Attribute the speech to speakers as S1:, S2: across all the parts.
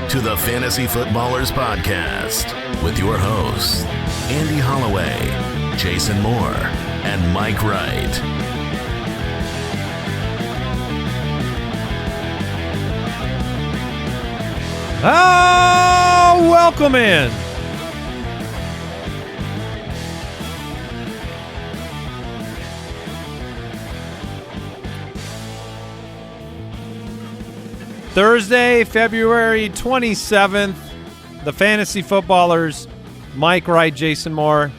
S1: to the Fantasy Footballers Podcast with your hosts, Andy Holloway, Jason Moore, and Mike Wright.
S2: Welcome in. Thursday, February 27th, the Fantasy Footballers, Mike Wright, Jason Moore,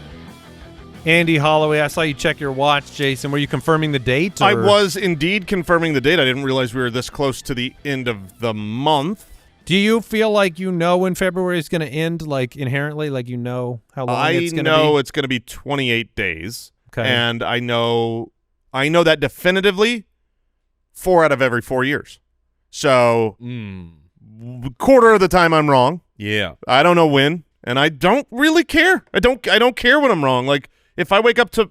S2: Andy Holloway. I saw you check your watch, Jason. Were you confirming the date?
S3: I was indeed confirming the date. I didn't realize we were this close to the end of the month.
S2: Do you feel like you know when February is going to end, like inherently, like you know how long it's going to be?
S3: I know it's going to be 28 days.
S2: Okay.
S3: And I know that definitively 4 out of every 4 years. So quarter of the time I'm wrong.
S4: Yeah.
S3: I don't know when, and I don't really care. I don't care when I'm wrong. Like if I wake up to,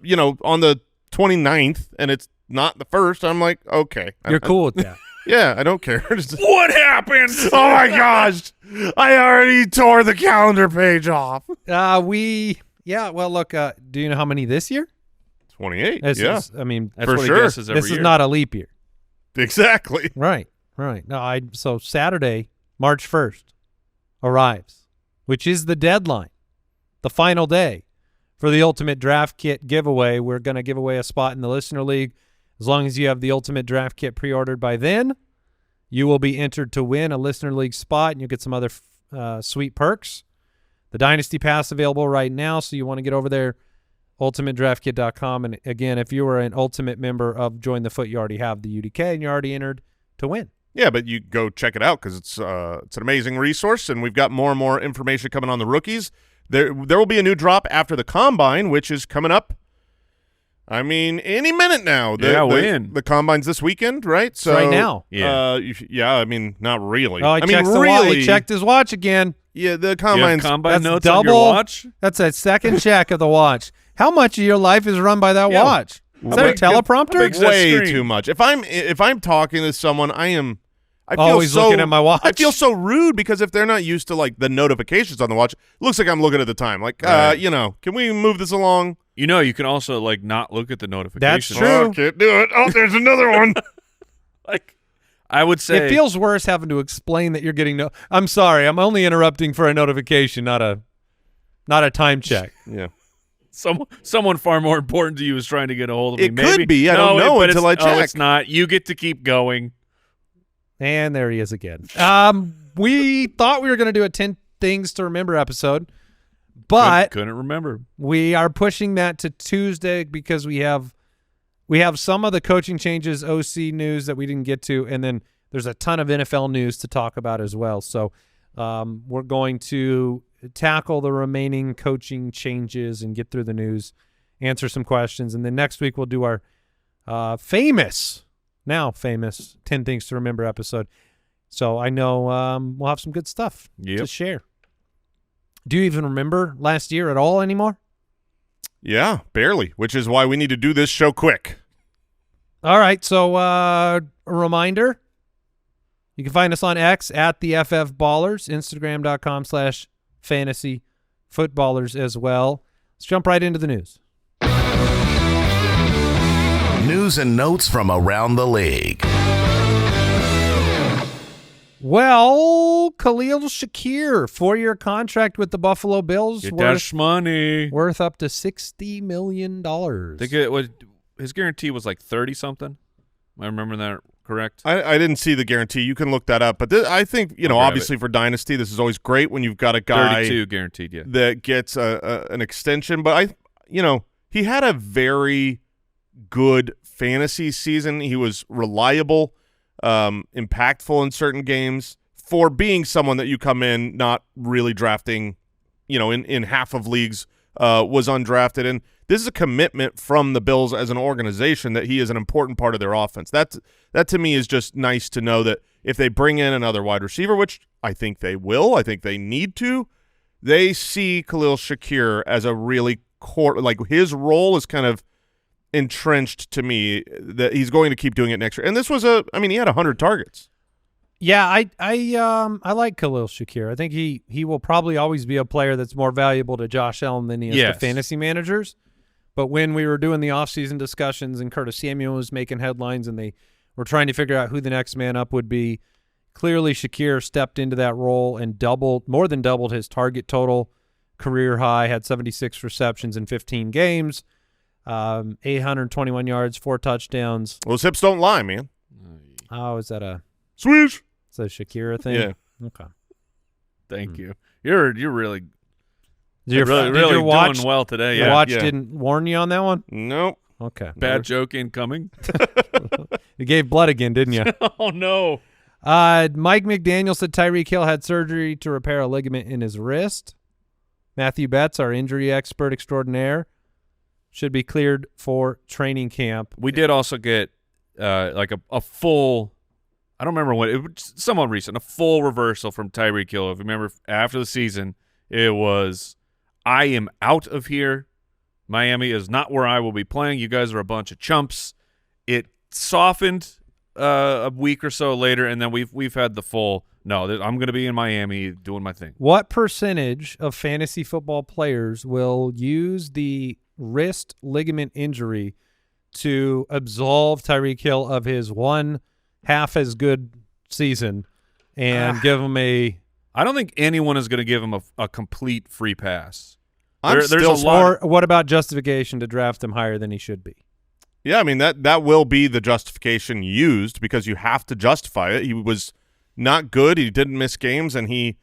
S3: on the 29th and it's not the 1st, I'm like, okay.
S2: You're cool with that.
S3: Yeah, I don't care.
S4: What happened?
S3: Oh my gosh. I already tore the calendar page off.
S2: Well, look, do you know how many this year?
S3: 28.
S2: This
S3: yeah.
S2: is, I mean,
S4: That's
S3: for
S4: what
S3: sure.
S4: he guesses every
S2: this
S4: year.
S2: is not a leap year.
S3: Exactly.
S2: Right. No, so Saturday, March 1st arrives, which is the deadline, the final day for the Ultimate Draft Kit giveaway. We're going to give away a spot in the Listener League. As long as you have the Ultimate Draft Kit pre-ordered by then, you will be entered to win a Listener League spot, and you'll get some other sweet perks. The Dynasty Pass available right now, so you want to get over there, ultimatedraftkit.com. And again, if you are an Ultimate member of Join the Foot, you already have the UDK, and you're already entered to win.
S3: Yeah, but you go check it out because it's an amazing resource, and we've got more and more information coming on the rookies. There will be a new drop after the Combine, which is coming up. I mean, any minute now.
S4: When?
S3: The Combine's this weekend, right? So
S2: right now.
S4: Yeah.
S3: I mean, not really.
S2: Oh, he checked his watch again.
S3: Yeah, the
S4: You have
S3: Combine's
S4: combine
S2: That's
S4: notes
S2: double.
S4: on your watch?
S2: That's a second check of the watch. How much of your life is run by that watch? Is that a teleprompter?
S4: big's that
S3: way
S4: screen?
S3: too much. If I'm talking to someone, I feel
S2: Always
S3: so,
S2: looking at my watch.
S3: I feel so rude because if they're not used to like the notifications on the watch, it looks like I'm looking at the time. Like,
S4: Right.
S3: can we move this along?
S4: You can also like not look at the notifications.
S2: True.
S3: Oh, can't do it. Oh, there's another one.
S4: Like, I would say
S2: It feels worse having to explain that you're getting I'm sorry. I'm only interrupting for a notification, not a time check.
S3: Yeah.
S4: someone far more important to you is trying to get a hold of me.
S3: It
S4: Maybe.
S3: could be. I don't know
S4: but
S3: until I
S4: Oh,
S3: check.
S4: it's not. You get to keep going.
S2: And there he is again. We thought we were going to do a 10 Things to Remember episode, but
S4: Couldn't remember.
S2: we are pushing that to Tuesday because we have some of the coaching changes, OC news that we didn't get to, and then there's a ton of NFL news to talk about as well. So we're going to tackle the remaining coaching changes and get through the news, answer some questions, and then next week we'll do our now famous 10 Things to Remember episode. So I know we'll have some good stuff to share. Do you even remember last year at all anymore?
S3: Yeah, barely, which is why we need to do this show quick.
S2: All right, so a reminder, you can find us on X at the FF Ballers, Instagram.com/fantasy footballers as well. Let's jump right into the news.
S1: News and notes from around the league.
S2: Well, Khalil Shakir, 4-year contract with the Buffalo Bills,
S4: Get that money.
S2: worth up to $60 million.
S4: His guarantee was like 30-something. Am I remembering that correct?
S3: I didn't see the guarantee. You can look that up. But I think, obviously for Dynasty, this is always great when you've got a guy
S4: 32 guaranteed, yeah.
S3: that gets an extension. But he had a very good fantasy season. He was reliable, impactful in certain games for being someone that you come in not really drafting, in half of leagues was undrafted. And this is a commitment from the Bills as an organization that he is an important part of their offense. That to me is just nice to know that if they bring in another wide receiver, which I think they will, I think they need to, they see Khalil Shakir as a really core, like his role is kind of entrenched to me that he's going to keep doing it next year. And this was he had 100 targets.
S2: Yeah, I like Khalil Shakir. I think he will probably always be a player that's more valuable to Josh Allen than he is to fantasy managers. But when we were doing the offseason discussions and Curtis Samuel was making headlines and they were trying to figure out who the next man up would be, clearly Shakir stepped into that role and more than doubled his target total, career high, had 76 receptions in 15 games, 821 yards, 4 touchdowns.
S3: Those hips don't lie, man.
S2: Oh, is that a
S3: Swish?
S2: It's a Shakira thing?
S3: Yeah.
S2: Okay.
S4: Thank you. You're really
S2: Did
S4: really
S2: your watch,
S4: doing well today.
S2: Your
S4: Yeah.
S2: watch didn't warn you on that one?
S3: Nope.
S2: Okay.
S4: Bad joke incoming.
S2: You gave blood again, didn't you?
S4: Oh no.
S2: Mike McDaniel said Tyreek Hill had surgery to repair a ligament in his wrist. Matthew Betts, our injury expert extraordinaire, should be cleared for training camp.
S4: We did also get like a full, I don't remember what, it was somewhat recent, a full reversal from Tyreek Hill. If you remember after the season, it was, I am out of here. Miami is not where I will be playing. You guys are a bunch of chumps. It softened a week or so later, and then we've had the full, no, I'm going to be in Miami doing my thing.
S2: What percentage of fantasy football players will use the wrist ligament injury to absolve Tyreek Hill of his one half as good season and give him a...
S4: I don't think anyone is going to give him a complete free pass.
S3: There's
S4: a lot.
S2: Or what about justification to draft him higher than he should be?
S3: Yeah, I mean, that will be the justification used because you have to justify it. He was not good. He didn't miss games, and he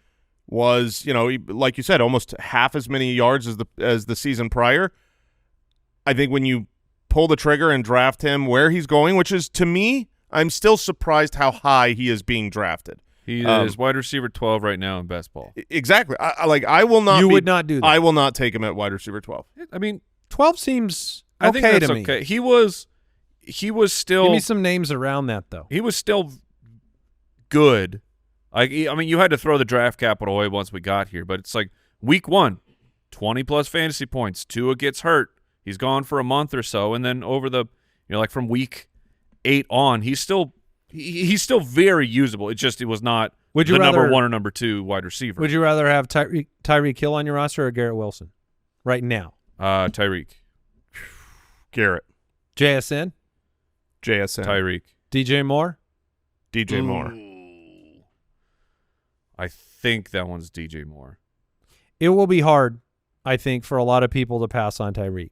S3: was, like you said, almost half as many yards as the season prior. I think when you pull the trigger and draft him where he's going, which is, to me, I'm still surprised how high he is being drafted.
S4: He is wide receiver 12 right now in best ball.
S3: Exactly. I will not.
S2: You would not do that.
S3: I will not take him at wide receiver 12.
S4: I mean,
S2: 12 seems okay
S4: I think that's
S2: to me.
S4: okay. He was still.
S2: Give me some names around that, though.
S4: He was still good. I mean, you had to throw the draft capital away once we got here, but it's like week 1, 20-plus fantasy points. Tua gets hurt. He's gone for a month or so, and then over the, like from week 8 on, he's still very usable. It was not number 1 or number 2 wide receiver.
S2: Would you rather have Tyreek Hill on your roster or Garrett Wilson right now?
S4: Tyreek.
S3: Garrett.
S2: JSN?
S4: Tyreek.
S2: DJ Moore?
S3: DJ Moore.
S4: I think that one's DJ Moore.
S2: It will be hard, I think, for a lot of people to pass on Tyreek.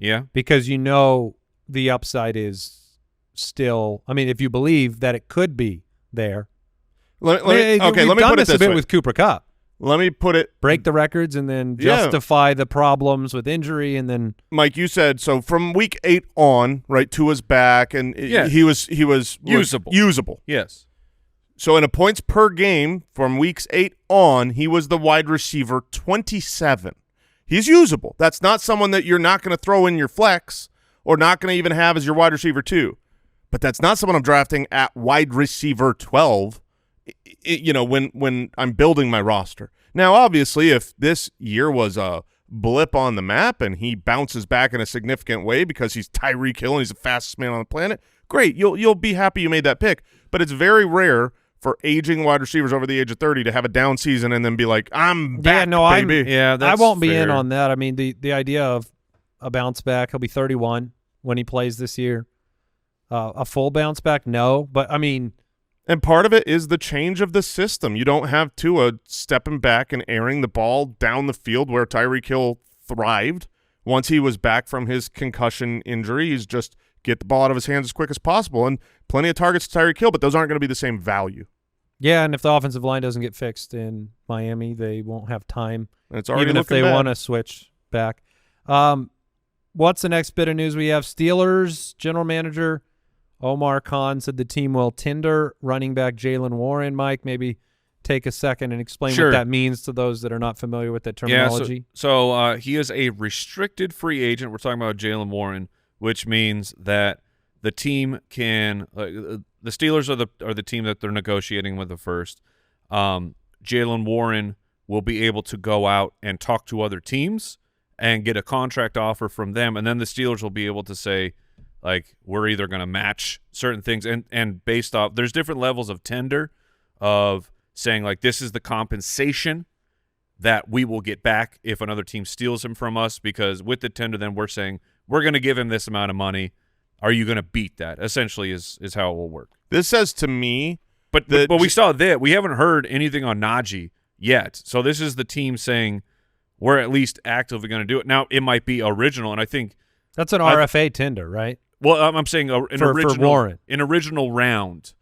S4: Yeah?
S2: Because the upside is still, I mean, if you believe that it could be there.
S3: Let me put it this
S2: a bit
S3: way.
S2: with Cooper Kupp.
S3: Let me put it.
S2: Break the records and then justify the problems with injury and then.
S3: Mike, you said so from week 8 on, right? Tua's back and he was usable.
S4: Yes.
S3: So in a points per game from weeks 8 on, he was the wide receiver 27. He's usable. That's not someone that you're not going to throw in your flex or not going to even have as your wide receiver 2. But that's not someone I'm drafting at wide receiver 12, when I'm building my roster. Now, obviously, if this year was a blip on the map and he bounces back in a significant way because he's Tyreek Hill and he's the fastest man on the planet, great. You'll be happy you made that pick. But it's very rare for aging wide receivers over the age of 30 to have a down season and then be like, I'm back, baby.
S2: I won't be in on that. I mean, the idea of a bounce back, he'll be 31 when he plays this year. A full bounce back, no. But, I mean.
S3: And part of it is the change of the system. You don't have Tua stepping back and airing the ball down the field where Tyreek Hill thrived. Once he was back from his concussion injury, he's just get the ball out of his hands as quick as possible. And plenty of targets to Tyreek Hill, but those aren't going to be the same value.
S2: Yeah, and if the offensive line doesn't get fixed in Miami, they won't have time.
S3: And it's already
S2: even if they want to switch back. What's the next bit of news we have? Steelers general manager Omar Khan said the team will tender running back Jaylen Warren. Mike, maybe take a second and explain what that means to those that are not familiar with that terminology.
S4: Yeah, so he is a restricted free agent. We're talking about Jaylen Warren, which means that the team can the Steelers are the team that they're negotiating with the first. Jaylen Warren will be able to go out and talk to other teams and get a contract offer from them, and then the Steelers will be able to say, Like, we're either going to match certain things and based off – there's different levels of tender of saying, like, this is the compensation that we will get back if another team steals him from us, because with the tender then we're saying we're going to give him this amount of money. Are you going to beat that? Essentially is how it will work.
S3: This says to me –
S4: But we saw that. We haven't heard anything on Najee yet. So this is the team saying we're at least actively going to do it. Now, it might be original, and I think –
S2: That's an RFA tender, right?
S4: Well, I'm saying
S2: for Warren.
S4: An original round,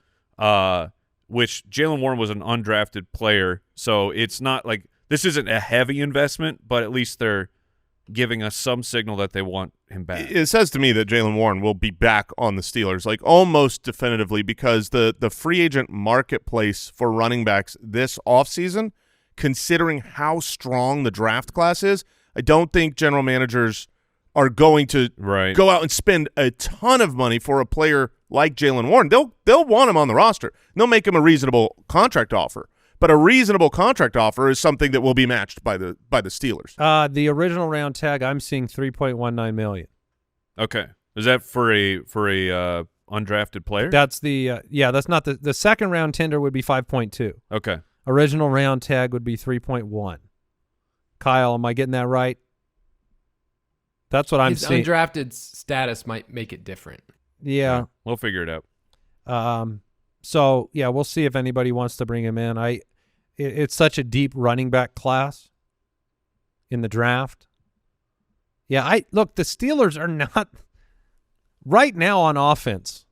S4: which Jaylen Warren was an undrafted player. So it's not like – this isn't a heavy investment, but at least they're giving us some signal that they want him back.
S3: It says to me that Jaylen Warren will be back on the Steelers, like almost definitively, because the free agent marketplace for running backs this offseason, considering how strong the draft class is, I don't think general managers are going to go out and spend a ton of money for a player like Jaylen Warren. They'll want him on the roster. They'll make him a reasonable contract offer. But a reasonable contract offer is something that will be matched by the Steelers.
S2: The original round tag, I'm seeing $3.19 million.
S4: Okay, is that for a undrafted player?
S2: That's the that's not the second round tender would be 5.2.
S4: Okay,
S2: original round tag would be 3.1. Kyle, am I getting that right? That's what I'm seeing.
S5: His undrafted status might make it different.
S2: Yeah,
S4: we'll figure it out.
S2: So, yeah, we'll see if anybody wants to bring him in. It's such a deep running back class in the draft. Yeah, look, the Steelers are not – right now on offense,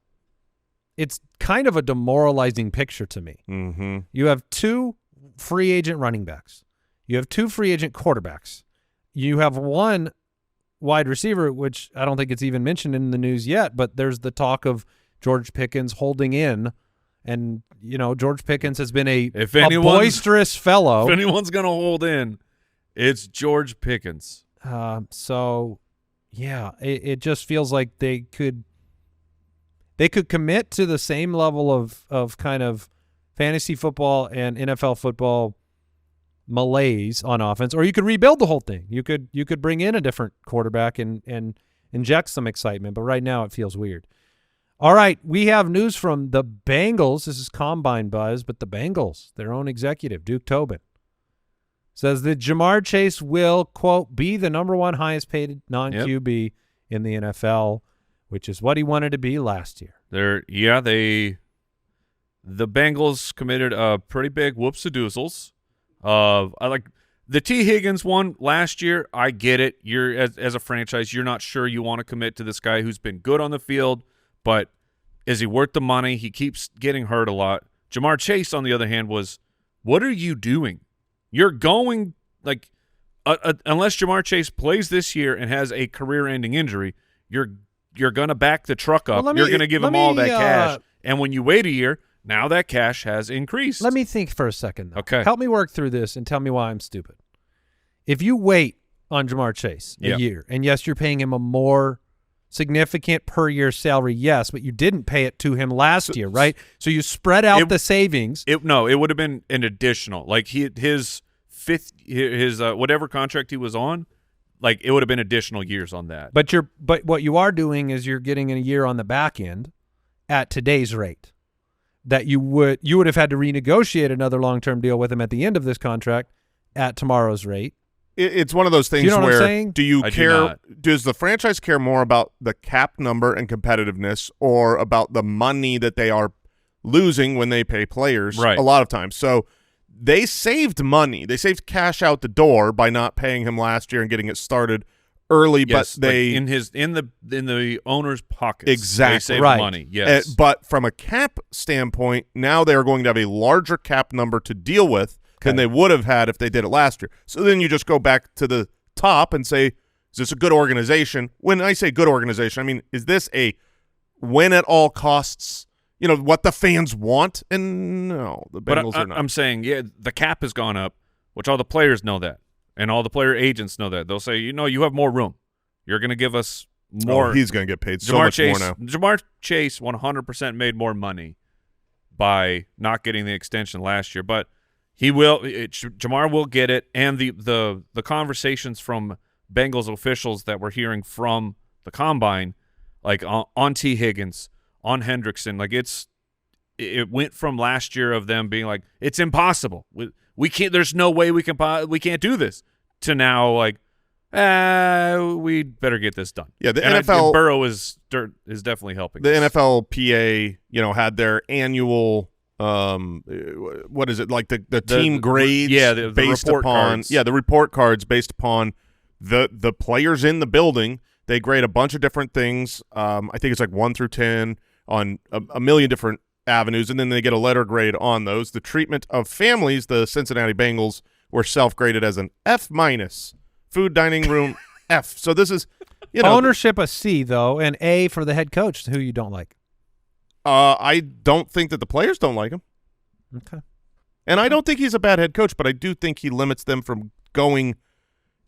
S2: it's kind of a demoralizing picture to me.
S3: Mm-hmm.
S2: You have 2 free agent running backs. You have 2 free agent quarterbacks. You have 1 wide receiver, which I don't think it's even mentioned in the news yet, but there's the talk of George Pickens holding in. And, you know, George Pickens has been a boisterous fellow.
S4: If anyone's going to hold in, it's George Pickens.
S2: So, yeah, it just feels like they could commit to the same level of kind of fantasy football and NFL football malaise on offense, or you could rebuild the whole thing. You could bring in a different quarterback and inject some excitement, but right now it feels weird. All right, we have news from the Bengals. This is Combine Buzz, but the Bengals, their own executive, Duke Tobin, says that Jamar Chase will, quote, be the #1 highest paid non-QB in the NFL, which is what he wanted to be last year.
S4: The Bengals committed a pretty big whoops-a-doozles. I like the T. Higgins one last year. I get it. You're as a franchise, you're not sure you want to commit to this guy who's been good on the field. But is he worth the money? He keeps getting hurt a lot. Jamar Chase, on the other hand, was, what are you doing? You're going, like, unless Jamar Chase plays this year and has a career-ending injury, you're going to back the truck up. You're going to give him all that cash. And when you wait a year, now that cash has increased.
S2: Let me think for a second, though.
S4: Okay.
S2: Help me work through this and tell me why I'm stupid. If you wait on Jamar Chase a year, and yes, you're paying him a more significant per year salary, yes, but you didn't pay it to him last year, right? So you spread out the savings.
S4: It would have been an additional, like his whatever contract he was on, like it would have been additional years on that.
S2: But what you are doing is you're getting a year on the back end at today's rate. That you would have had to renegotiate another long-term deal with him at the end of this contract at tomorrow's rate.
S3: It's one of those things where do you care? Does the franchise care more about the cap number and competitiveness, or about the money that they are losing when they pay players?
S4: Right.
S3: A lot of times. So they saved money. They saved cash out the door by not paying him last year and getting it started early.
S4: Yes,
S3: but they
S4: in the owner's pockets.
S3: Exactly.
S4: They saved money. Yes.
S3: But from a cap standpoint, now they are going to have a larger cap number to deal with than they would have had if they did it last year. So then you just go back to the top and say, is this a good organization? When I say good organization, I mean, is this a win at all costs, you know, what the fans want? And no, the Bengals are not.
S4: I'm saying, the cap has gone up, which all the players know that, and all the player agents know that. They'll say, you have more room. You're going to give us more.
S3: Oh, he's going to get paid so much more now.
S4: Jamar Chase 100% made more money by not getting the extension last year, but he will. Jamar will get it, and the conversations from Bengals officials that we're hearing from the Combine, like on T. Higgins, on Hendrickson. Like it went from last year of them being like, it's impossible. We can't. There's no way we can't do this. To now, like, we better get this done.
S3: Yeah, the
S4: and
S3: NFL
S4: Burrow is definitely helping.
S3: The
S4: this.
S3: NFLPA, had their annual what is it, like the team grades?
S4: Yeah, the
S3: based
S4: report
S3: upon
S4: cards.
S3: the report cards based upon the players in the building. They grade a bunch of different things. I think it's like 1 through 10 on a million different avenues, and then they get a letter grade on those. The treatment of families, the Cincinnati Bengals were self-graded as an F-. Food dining room F. So this is,
S2: ownership a C though, and A for the head coach, who you don't like.
S3: I don't think that the players don't like him.
S2: Okay.
S3: And I don't think he's a bad head coach, but I do think he limits them from going.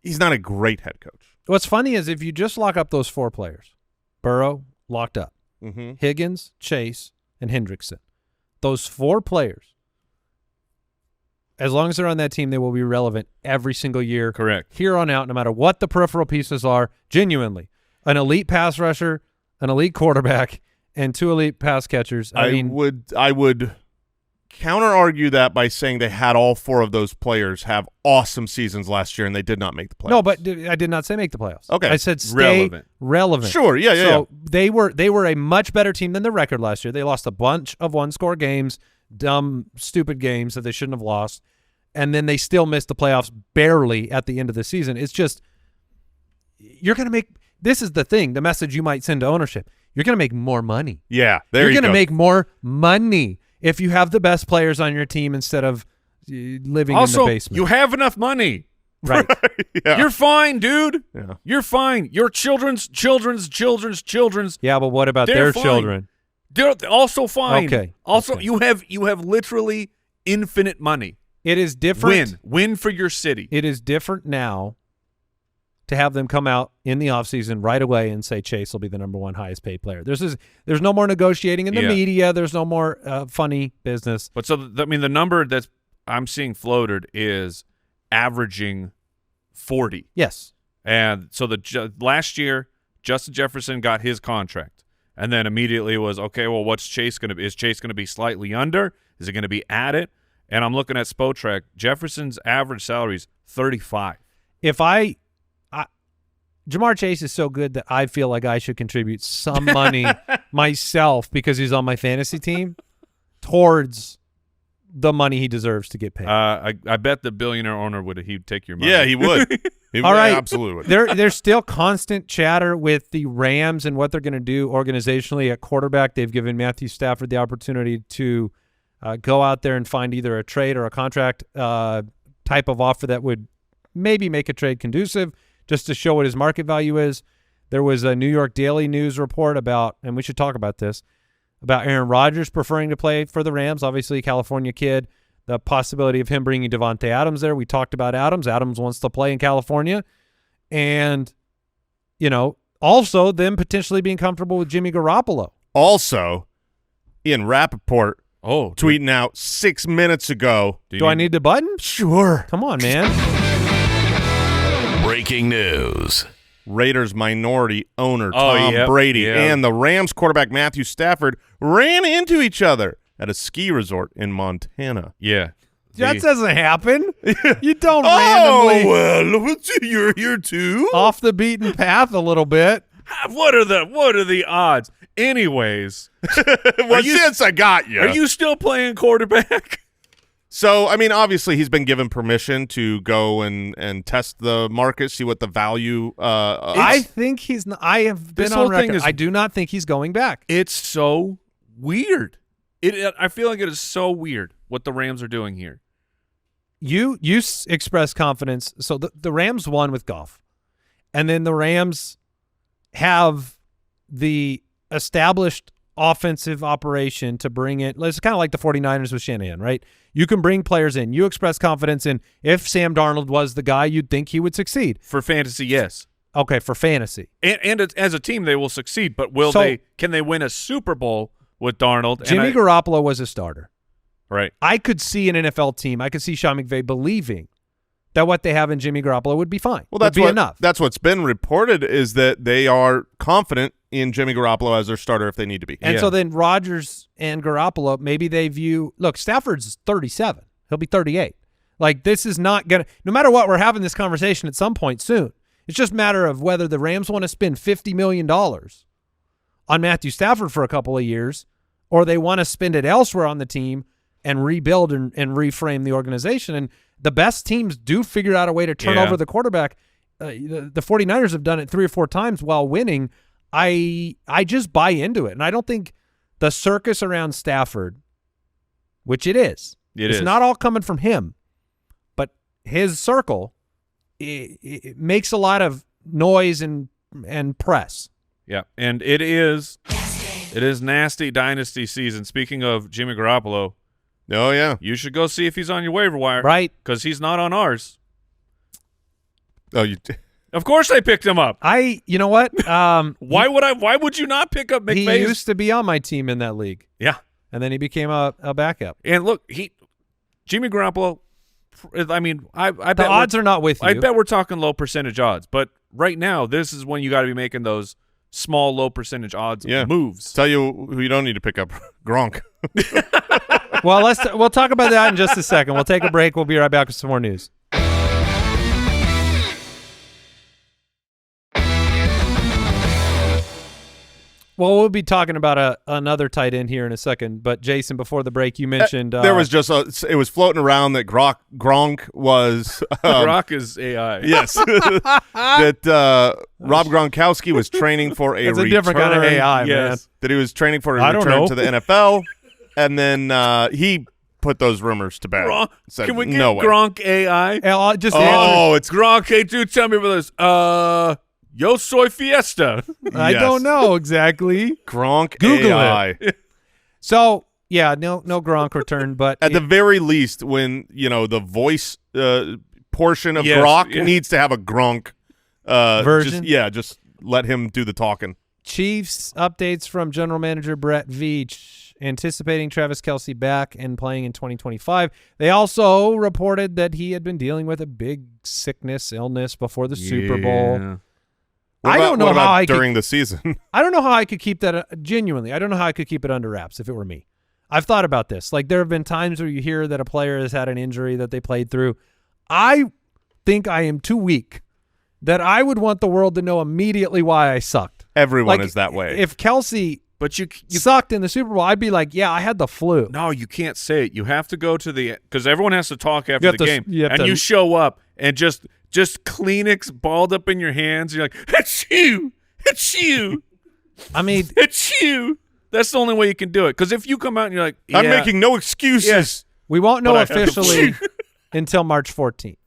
S3: He's not a great head coach.
S2: What's funny is if you just lock up those 4 players, Burrow locked up, Higgins, Chase, and Hendrickson, those 4 players, as long as they're on that team, they will be relevant every single year.
S4: Correct.
S2: Here on out, no matter what the peripheral pieces are, genuinely. An elite pass rusher, an elite quarterback, and 2 elite pass catchers. I
S3: would counter-argue that by saying they had all 4 of those players have awesome seasons last year, and they did not make the playoffs.
S2: No, but I did not say make the playoffs.
S3: Okay.
S2: I said stay relevant.
S3: Sure, yeah.
S2: So they were a much better team than the record last year. They lost a bunch of one-score games, dumb, stupid games that they shouldn't have lost, and then they still missed the playoffs barely at the end of the season. It's just you're going to make – this is the thing, the message you might send to ownership. You're going to make more money.
S3: Yeah,
S2: you're going to make more money if you have the best players on your team instead of living in the basement.
S4: You have enough money.
S2: Right.
S3: Yeah.
S4: You're fine, dude.
S3: Yeah.
S4: You're fine. Your children's.
S2: Yeah, but what about their children?
S4: They're also fine.
S2: Okay.
S4: Also,
S2: okay.
S4: you have literally infinite money.
S2: It is different.
S4: Win for your city.
S2: It is different now to have them come out in the offseason right away and say Chase will be the #1 highest paid player. There's no more negotiating in the media. There's no more funny business.
S4: But the number that I'm seeing floated is averaging 40.
S2: Yes.
S4: And so last year, Justin Jefferson got his contract. And then immediately it was, okay, well, what's Chase going to be? Is Chase going to be slightly under? Is it going to be at it? And I'm looking at Spotrac. Jefferson's average salary is 35.
S2: Jamar Chase is so good that I feel like I should contribute some money myself because he's on my fantasy team towards the money he deserves to get paid.
S4: I bet the billionaire owner he'd take your money.
S3: Yeah, he would.
S2: All right.
S3: Absolutely would.
S2: There's still constant chatter with the Rams and what they're going to do organizationally at quarterback. They've given Matthew Stafford the opportunity to go out there and find either a trade or a contract type of offer that would maybe make a trade conducive, just to show what his market value is. There was a New York Daily News report about, and we should talk about this, about Aaron Rodgers preferring to play for the Rams, obviously a California kid, the possibility of him bringing Devontae Adams there. We talked about Adams. Adams wants to play in California. And, also them potentially being comfortable with Jimmy Garoppolo.
S3: Also, Ian Rappaport tweeting out 6 minutes ago.
S2: Do I need the button?
S3: Sure.
S2: Come on, man.
S1: Breaking news.
S3: Raiders minority owner Tom Brady
S4: and
S3: and the Rams quarterback Matthew Stafford ran into each other at a ski resort in Montana.
S4: Yeah.
S2: That doesn't happen. You don't randomly.
S3: Oh, well, you're here too?
S2: Off the beaten path a little bit.
S4: What are the odds? Anyways.
S3: Since I got you.
S4: Are you still playing quarterback?
S3: So, obviously he's been given permission to go and test the market, see what the value
S2: I think he's not. I have been on record. I do not think he's going back.
S4: It's so weird. I feel like it is so weird what the Rams are doing here.
S2: You express confidence. So the Rams won with Goff. And then the Rams have the established offensive operation to bring in. It's kind of like the 49ers with Shanahan, right? You can bring players in. You express confidence in if Sam Darnold was the guy, you'd think he would succeed.
S4: For fantasy, yes.
S2: Okay, for fantasy.
S4: And as a team, they will succeed. But can they win a Super Bowl with Darnold?
S2: Jimmy Garoppolo was a starter.
S4: Right.
S2: I could see an NFL team. I could see Sean McVay believing that what they have in Jimmy Garoppolo would be fine.
S3: Well, that's
S2: enough.
S3: That's what's been reported is that they are confident in Jimmy Garoppolo as their starter if they need to be.
S2: And so then Rodgers and Garoppolo, maybe they view – look, Stafford's 37. He'll be 38. Like, this is not going to – no matter what, we're having this conversation at some point soon. It's just a matter of whether the Rams want to spend $50 million on Matthew Stafford for a couple of years, or they want to spend it elsewhere on the team and rebuild and reframe the organization. And the best teams do figure out a way to turn over the quarterback. The 49ers have done it 3 or 4 times while winning. I just buy into it. And I don't think the circus around Stafford, which it's not all coming from him, but his circle, it makes a lot of noise and press.
S4: Yeah, and it is nasty dynasty season. Speaking of Jimmy Garoppolo,
S3: oh yeah,
S4: you should go see if he's on your waiver wire,
S2: right?
S4: Because he's not on ours.
S3: Oh,
S4: of course I picked him up.
S2: You know what?
S4: Why would you not pick up McVay?
S2: He used to be on my team in that league.
S4: Yeah,
S2: and then he became a backup.
S4: And look, Jimmy Garoppolo. I mean, I bet
S2: the odds are not with you.
S4: I bet we're talking low percentage odds, but right now this is when you got to be making those small, low percentage odds moves.
S3: Tell you who you don't need to pick up, Gronk.
S2: Well, we'll talk about that in just a second. We'll take a break. We'll be right back with some more news. Well, we'll be talking about another tight end here in a second. But Jason, before the break, you mentioned
S3: there was just it was floating around that Gronk was
S4: Gronk is AI.
S3: Yes, that Rob Gronkowski was training for a
S2: It's a
S3: return.
S2: different kind of AI, man.
S3: That he was training for a return to the NFL, and then he put those rumors to bed. Said,
S4: Can we get
S3: no way.
S4: Gronk AI?
S3: It's
S4: Gronk. Hey, dude, tell me about this. Yo soy fiesta.
S2: I don't know exactly.
S3: Gronk
S2: Google
S3: AI.
S2: it. So yeah, no Gronk return, but
S3: at the very least, when the voice portion of Gronk needs to have a Gronk
S2: version.
S3: Just let him do the talking.
S2: Chiefs updates from general manager Brett Veach, anticipating Travis Kelce back and playing in 2025. They also reported that he had been dealing with a big illness before the Super Bowl.
S3: I don't know how during the season.
S2: I don't know how I could keep that genuinely. I don't know how I could keep it under wraps if it were me. I've thought about this. Like, there have been times where you hear that a player has had an injury that they played through. I think I am too weak that I would want the world to know immediately why I sucked.
S3: Everyone is that way.
S2: If Kelce
S4: but you
S2: sucked in the Super Bowl, I'd be like, yeah, I had the flu.
S4: No, you can't say it. You have to go to because everyone has to talk after the game.
S2: You
S4: show up and just Kleenex balled up in your hands. You're like, achoo, achoo.
S2: I mean,
S4: achoo. That's the only way you can do it. Because if you come out and you're like,
S3: I'm making no excuses.
S4: Yes.
S2: We won't know officially until March 14th.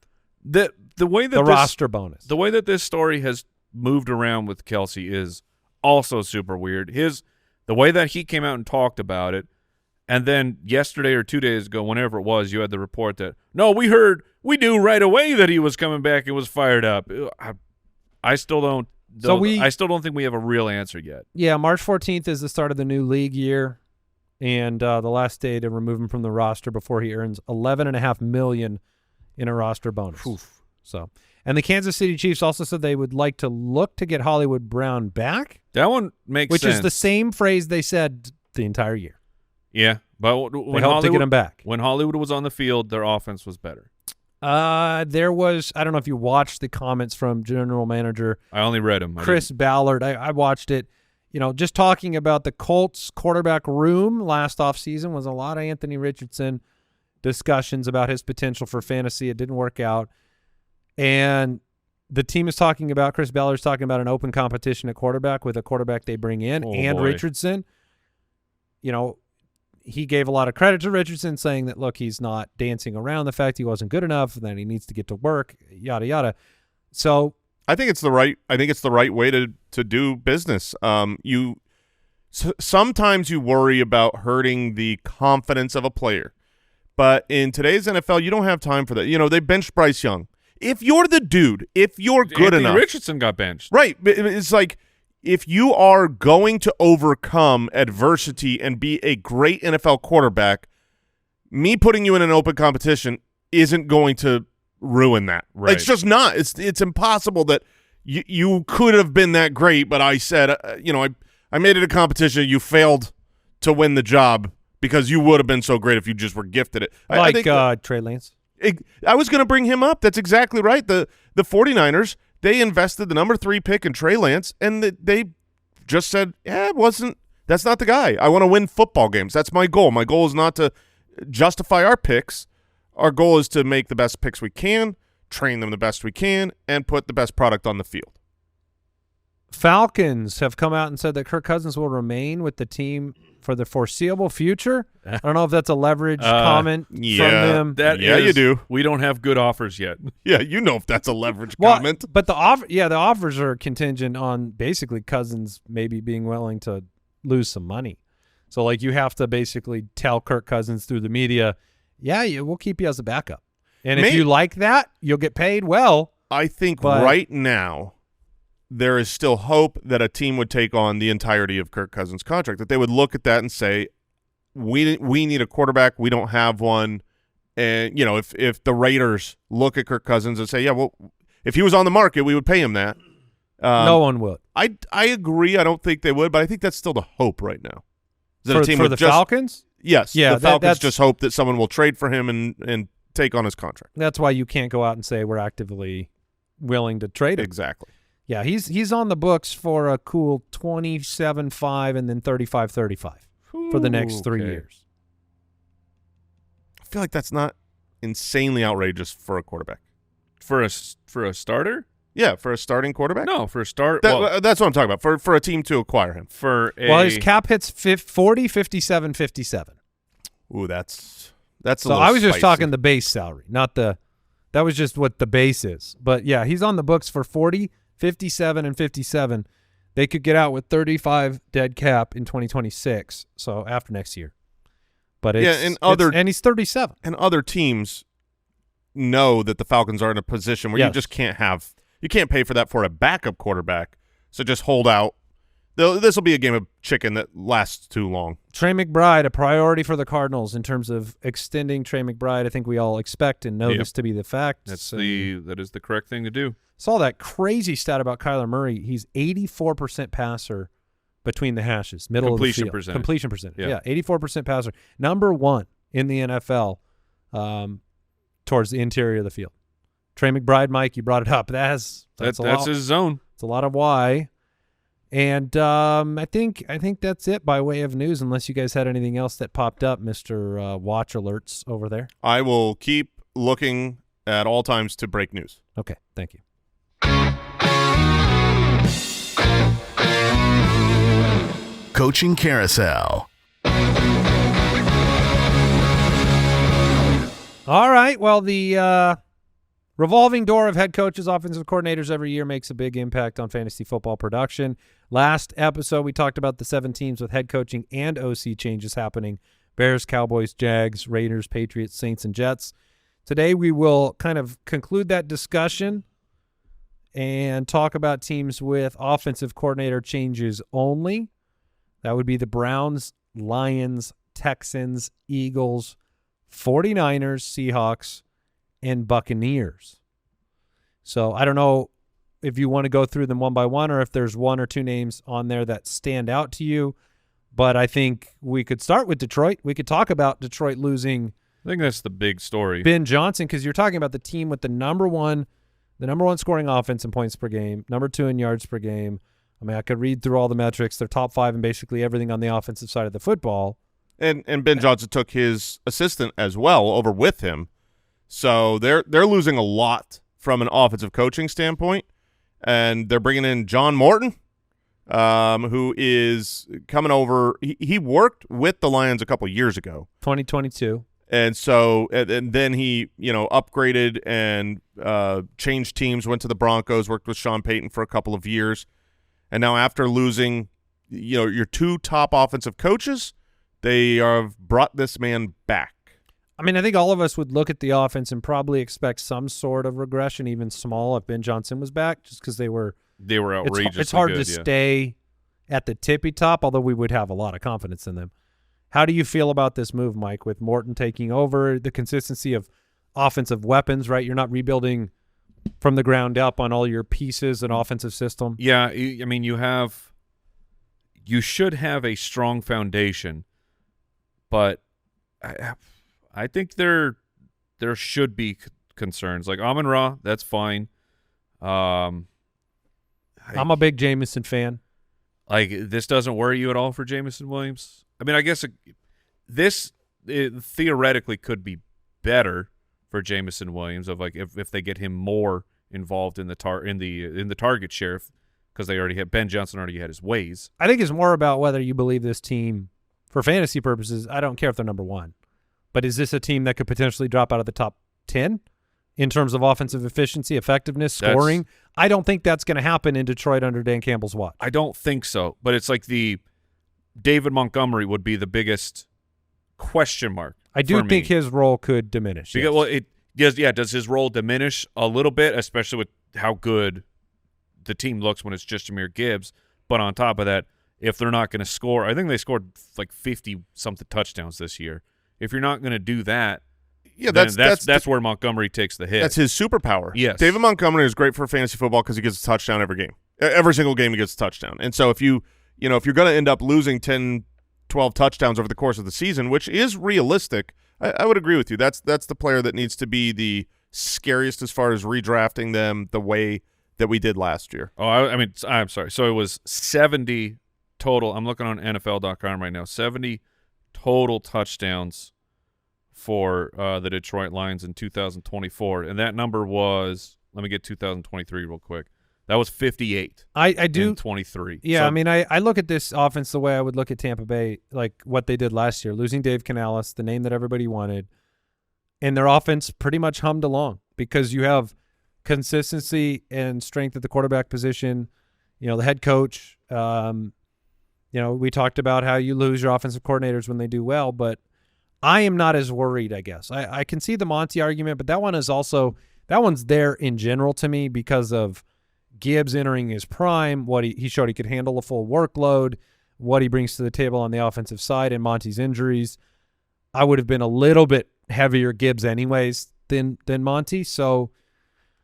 S4: The way that
S2: the roster bonus.
S4: The way that this story has moved around with Kelce is also super weird. The way that he came out and talked about it, and then yesterday or 2 days ago, whenever it was, you had the report that, no, we knew right away that he was coming back and was fired up. I still don't. I still don't think we have a real answer yet.
S2: Yeah, March 14th is the start of the new league year, and the last day to remove him from the roster before he earns $11.5 million in a roster bonus.
S4: Oof.
S2: So, and the Kansas City Chiefs also said they would like to look to get Hollywood Brown back.
S4: That one makes
S2: sense. Which is the same phrase they said the entire year.
S4: Yeah, but when
S2: Hollywood, to get him back.
S4: When Hollywood was on the field, their offense was better.
S2: There was, I don't know if you watched the comments from general manager.
S4: I only read them.
S2: Chris Ballard. I watched it. Just talking about the Colts quarterback room last offseason was a lot of Anthony Richardson discussions about his potential for fantasy. It didn't work out. And the team is talking about, Chris Ballard's talking about an open competition at quarterback with a quarterback they bring in and Richardson. He gave a lot of credit to Richardson, saying that, look, he's not dancing around the fact he wasn't good enough, and then he needs to get to work, yada yada. So
S3: I think it's the right way to do business. Sometimes you worry about hurting the confidence of a player, but in today's NFL, you don't have time for that. They benched Bryce Young. If you're the dude, if you're good enough,
S4: Richardson got benched,
S3: right? It's like, if you are going to overcome adversity and be a great NFL quarterback, me putting you in an open competition isn't going to ruin that.
S4: Right.
S3: It's just not. It's impossible that you could have been that great, but I said, I made it a competition. You failed to win the job because you would have been so great if you just were gifted it. I think
S2: Trey Lance.
S3: I was going to bring him up. That's exactly right. The 49ers, they invested the number 3 pick in Trey Lance, and they just said, that's not the guy. I want to win football games. That's my goal. My goal is not to justify our picks. Our goal is to make the best picks we can, train them the best we can, and put the best product on the field.
S2: Falcons have come out and said that Kirk Cousins will remain with the team for the foreseeable future. I don't know if that's a leverage comment from them.
S3: You do.
S4: We don't have good offers yet.
S3: Yeah, you know if that's a leverage comment.
S2: But the offers are contingent on basically Cousins maybe being willing to lose some money. So like you have to basically tell Kirk Cousins through the media, we'll keep you as a backup. And if you like that, you'll get paid well.
S3: I think right now there is still hope that a team would take on the entirety of Kirk Cousins' contract, that they would look at that and say, we need a quarterback. We don't have one. And, if the Raiders look at Kirk Cousins and say, if he was on the market, we would pay him that.
S2: No one would.
S3: I agree. I don't think they would, but I think that's still the hope right now.
S2: For the Falcons?
S3: Yes.
S2: Yeah,
S3: the Falcons just hope that someone will trade for him and take on his contract.
S2: That's why you can't go out and say we're actively willing to trade him.
S3: Exactly.
S2: Yeah, he's on the books for a cool 27.5 and then 35.35 for the next 3 years.
S3: I feel like that's not insanely outrageous for a quarterback.
S4: For a starter?
S3: Yeah, for a starting quarterback?
S4: No, for a start.
S3: That's what I'm talking about, for a team to acquire him.
S2: His cap hits 40, 57, 57.
S3: Ooh, that's a little
S2: So I was just
S3: spicy.
S2: talking the base salary, not that was just what the base is. But, yeah, he's on the books for 40, 57, and 57. They could get out with 35 dead cap in 2026, so after next year. But and he's 37.
S3: And other teams know that the Falcons are in a position where you just can't pay for that for a backup quarterback. So just hold out. This will be a game of chicken that lasts too long.
S2: Trey McBride, a priority for the Cardinals in terms of extending Trey McBride. I think we all expect and know this to be the fact.
S4: That is the correct thing to do.
S2: Saw that crazy stat about Kyler Murray. He's 84% passer between the hashes, middle of the field. Completion percentage. Yeah, 84% passer. Number 1 in the NFL towards the interior of the field. Trey McBride, Mike, you brought it up. That's
S4: his zone.
S2: It's a lot of why. And I think that's it by way of news, unless you guys had anything else that popped up, Mr. Watch Alerts over there.
S3: I will keep looking at all times to break news.
S2: Okay, thank you.
S1: Coaching Carousel.
S2: All right, well, the revolving door of head coaches, offensive coordinators every year makes a big impact on fantasy football production. Last episode, we talked about the 7 teams with head coaching and OC changes happening: Bears, Cowboys, Jags, Raiders, Patriots, Saints, and Jets. Today, we will kind of conclude that discussion and talk about teams with offensive coordinator changes only. That would be the Browns, Lions, Texans, Eagles, 49ers, Seahawks, and Buccaneers. So I don't know if you want to go through them one by one or if there's 1 or 2 names on there that stand out to you. But I think we could start with Detroit. We could talk about Detroit losing.
S4: I think that's the big story.
S2: Ben Johnson, because you're talking about the team with the number one scoring offense in points per game, number 2 in yards per game. I mean, I could read through all the metrics. They're top 5 in basically everything on the offensive side of the football.
S3: And Ben Johnson took his assistant as well over with him. So they're losing a lot from an offensive coaching standpoint. And they're bringing in John Morton, who is coming over. He worked with the Lions a couple years ago.
S2: 2022.
S3: And so and then he, upgraded and changed teams, went to the Broncos, worked with Sean Payton for a couple of years. And now after losing, your 2 top offensive coaches, they have brought this man back.
S2: I mean, I think all of us would look at the offense and probably expect some sort of regression, even small, if Ben Johnson was back, just because they were outrageous. It's hard to stay at the tippy top, although we would have a lot of confidence in them. How do you feel about this move, Mike, with Morton taking over, the consistency of offensive weapons, right? You're not rebuilding from the ground up on all your pieces and offensive system.
S4: Yeah, I mean, you should have a strong foundation, but I think there should be concerns. Like Amon-Ra, that's fine.
S2: I'm a big Jameson fan.
S4: Like, this doesn't worry you at all for Jameson Williams? I mean, I guess this theoretically could be better for Jameson Williams of like if they get him more involved in the target share, because they already had Ben Johnson already had his ways.
S2: I think it's more about whether you believe this team for fantasy purposes. I don't care if they're number 1, but is this a team that could potentially drop out of the top 10 in terms of offensive efficiency, effectiveness, scoring? I don't think that's going to happen in Detroit under Dan Campbell's watch.
S4: I don't think so, but it's like the David Montgomery would be the biggest question mark.
S2: I do think his role could diminish.
S4: Because, well, does his role diminish a little bit, especially with how good the team looks when it's just Jahmyr Gibbs? But on top of that, if they're not going to score, I think they scored like 50-something touchdowns this year. If you're not going to do that,
S3: yeah,
S4: that's where Montgomery takes the hit.
S3: That's his superpower.
S4: Yes.
S3: David Montgomery is great for fantasy football because he gets a touchdown every game. Every single game he gets a touchdown. And so if you're going to end up losing 10, 12 touchdowns over the course of the season, which is realistic, I would agree with you. That's the player that needs to be the scariest as far as redrafting them the way that we did last year.
S4: Oh, I mean, I'm sorry. So it was 70 total. I'm looking on NFL.com right now. 70 total touchdowns for the Detroit Lions in 2024, and that number was, let me get 2023 real quick. That was 58.
S2: I do
S4: 23.
S2: Yeah,
S4: so,
S2: I mean, I look at this offense the way I would look at Tampa Bay, like what they did last year, losing Dave Canales, the name that everybody wanted, and their offense pretty much hummed along because you have consistency and strength at the quarterback position. The head coach. We talked about how you lose your offensive coordinators when they do well, but I am not as worried, I guess. I can see the Monty argument, but that one's there in general to me because of Gibbs entering his prime, what he showed he could handle a full workload, what he brings to the table on the offensive side, and Monty's injuries. I would have been a little bit heavier Gibbs anyways than Monty. So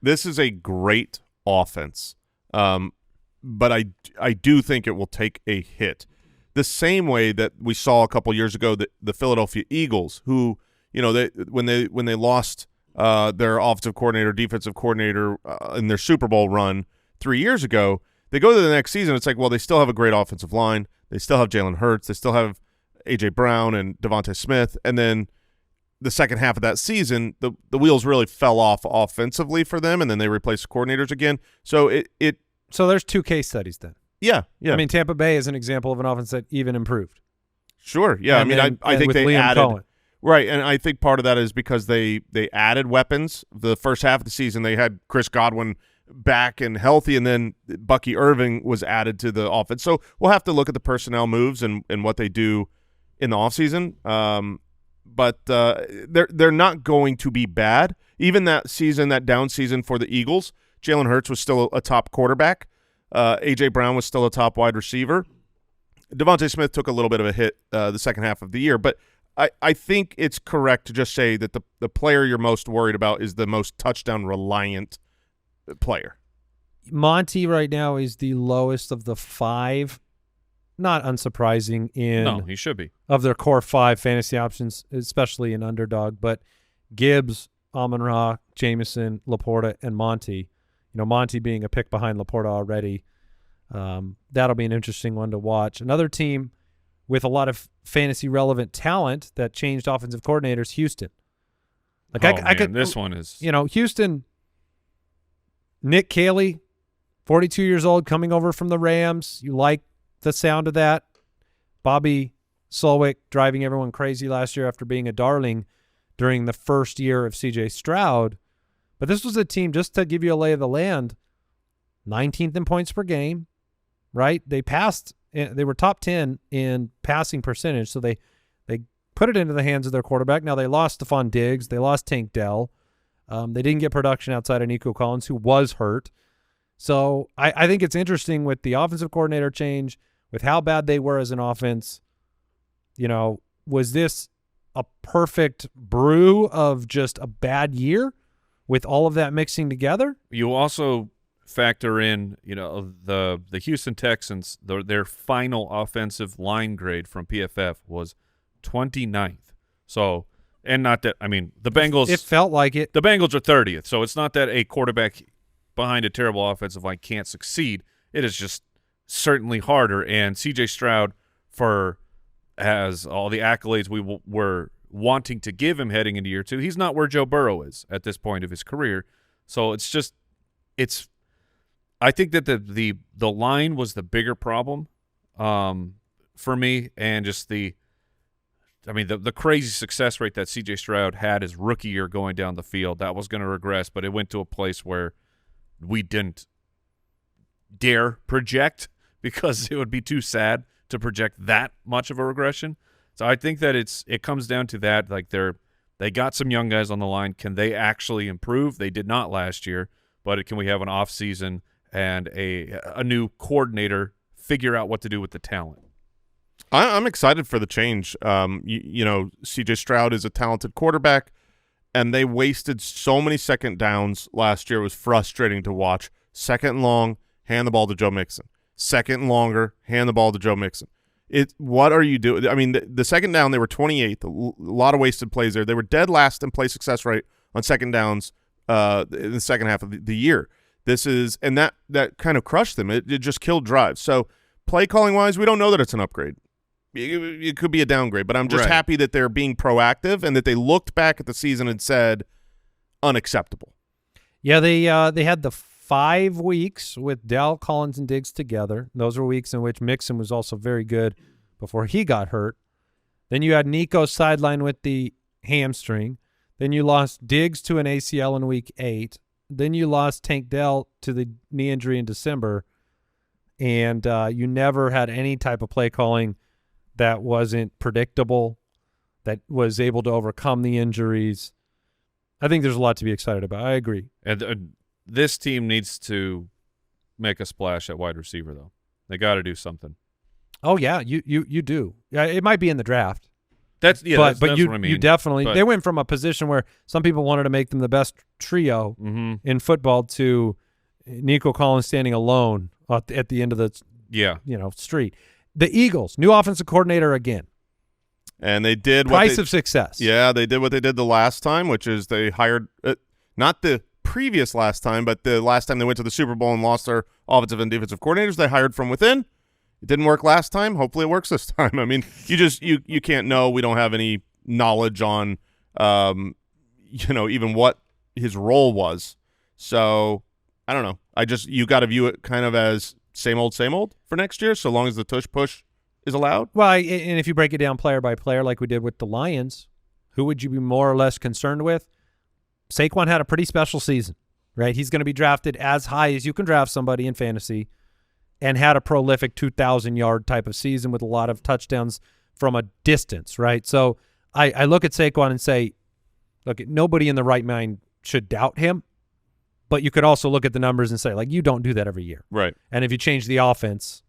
S3: this is a great offense, but I do think it will take a hit. The same way that we saw a couple years ago the Philadelphia Eagles, who when they lost their offensive coordinator, defensive coordinator in their Super Bowl run 3 years ago, they go to the next season. It's like, well, they still have a great offensive line. They still have Jalen Hurts. They still have A.J. Brown and Devontae Smith. And then the second half of that season, the wheels really fell off offensively for them, and then they replaced the coordinators again. So
S2: So there's two case studies then.
S3: Yeah.
S2: I mean, Tampa Bay is an example of an offense that even improved.
S3: Sure. Yeah. I think they
S2: Liam
S3: added
S2: Cohen.
S3: Right, and I think part of that is because they added weapons. The first half of the season, they had Chris Godwin back and healthy, and then Bucky Irving was added to the offense. So we'll have to look at the personnel moves and what they do in the offseason. But they're not going to be bad. Even that season, that down season for the Eagles, Jalen Hurts was still a top quarterback. A.J. Brown was still a top wide receiver. Devontae Smith took a little bit of a hit the second half of the year, but I think it's correct to just say that the player you're most worried about is the most touchdown-reliant player.
S2: Monty right now is the lowest of the 5. Not unsurprising
S4: No, he should be.
S2: Of their core 5 fantasy options, especially in underdog. But Gibbs, Amon-Ra, Jameson, Laporta, and Monty. Monty being a pick behind Laporta already. That'll be an interesting one to watch. Another team with a lot of fantasy relevant talent that changed offensive coordinators, Houston.
S4: This one is
S2: Houston. Nick Caley, 42 years old, coming over from the Rams. You like the sound of that? Bobby Solwick driving everyone crazy last year after being a darling during the first year of C.J. Stroud. But this was a team, just to give you a lay of the land, 19th in points per game, right? They were top 10 in passing percentage, so they put it into the hands of their quarterback. Now, they lost Stephon Diggs. They lost Tank Dell. They didn't get production outside of Nico Collins, who was hurt. So I think it's interesting with the offensive coordinator change, with how bad they were as an offense. Was this a perfect brew of just a bad year? with all of that mixing together.
S4: You also factor in, the Houston Texans, their final offensive line grade from PFF was 29th. So, and not that, the Bengals.
S2: It felt like it.
S4: The Bengals are 30th. So it's not that a quarterback behind a terrible offensive line can't succeed. It is just certainly harder. And CJ Stroud, has all the accolades we were wanting to give him heading into year 2, he's not where Joe Burrow is at this point of his career. So I think that the line was the bigger problem for me, and just the crazy success rate that C.J. Stroud had his rookie year going down the field, that was going to regress, but it went to a place where we didn't dare project because it would be too sad to project that much of a regression. So I think that it comes down to that. Like they got some young guys on the line. Can they actually improve? They did not last year, but can we have an off season and a new coordinator figure out what to do with the talent?
S3: I'm excited for the change. C.J. Stroud is a talented quarterback, and they wasted so many second downs last year. It was frustrating to watch. Second and long, hand the ball to Joe Mixon. Second and longer, hand the ball to Joe Mixon. What are you doing? The second down, they were 28th. A lot of wasted plays there. They were dead last in play success rate on second downs in the second half of the year. And that kind of crushed them. It just killed drives. So play calling wise, we don't know that it's an upgrade. It could be a downgrade, but I'm just happy that they're being proactive and that they looked back at the season and said unacceptable.
S2: Yeah, they had the 5 weeks with Dell, Collins, and Diggs together. Those were weeks in which Mixon was also very good before he got hurt. Then you had Nico sidelined with the hamstring. Then you lost Diggs to an ACL in week 8. Then you lost Tank Dell to the knee injury in December. And you never had any type of play calling that wasn't predictable, that was able to overcome the injuries. I think there's a lot to be excited about. I agree.
S4: And this team needs to make a splash at wide receiver, though. They got to do something.
S2: Oh yeah, you do. Yeah, it might be in the draft.
S4: That's
S2: what I mean. You definitely. They went from a position where some people wanted to make them the best trio in football to Nico Collins standing alone at the end of the street. The Eagles, new offensive coordinator again.
S3: And they did
S2: price of success.
S3: Yeah, they did what they did the last time, which is they hired not the previous last time, but the last time they went to the Super Bowl and lost their offensive and defensive coordinators, they hired from within. It didn't work last time. Hopefully it works this time. I mean, you can't know. We don't have any knowledge on even what his role was. So I don't know. You got to view it kind of as same old for next year, so long as the tush push is allowed.
S2: Well, and if you break it down player by player like we did with the Lions, who would you be more or less concerned with? Saquon had a pretty special season, right? He's going to be drafted as high as you can draft somebody in fantasy and had a prolific 2,000-yard type of season with a lot of touchdowns from a distance, right? So I look at Saquon and say, look, nobody in the right mind should doubt him, but you could also look at the numbers and say, like, you don't do that every year.
S3: Right.
S2: And if you change the offense,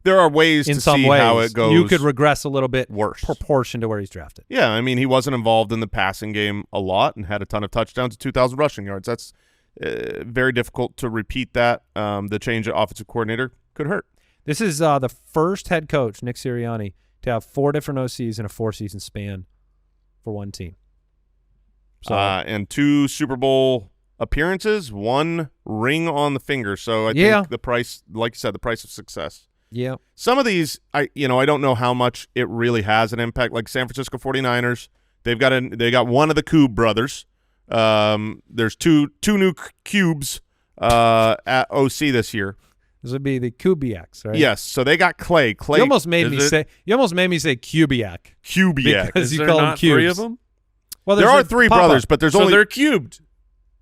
S3: there are ways to see how it goes.
S2: You could regress a little bit
S3: worse
S2: proportion to where he's drafted.
S3: Yeah, I mean, he wasn't involved in the passing game a lot and had a ton of touchdowns and 2,000 rushing yards. That's very difficult to repeat that. The change of offensive coordinator could hurt.
S2: This is the first head coach, Nick Sirianni, to have 4 different OCs in a 4-season span for one team. So,
S3: and 2 Super Bowl appearances, 1 ring on the finger. So I think the price, like you said, the price of success.
S2: Yeah.
S3: Some of these, I don't know how much it really has an impact. Like San Francisco 49ers, they got one of the Cube brothers. There's two new cubes at OC this year.
S2: This would be the Kubiaks, right?
S3: Yes. So they got Clay.
S2: You almost made me say Kubiak.
S3: Kubiak.
S2: Because you call them cubes.
S4: 3 of them?
S3: Well, there are 3 brothers, but there's only
S4: they're cubed.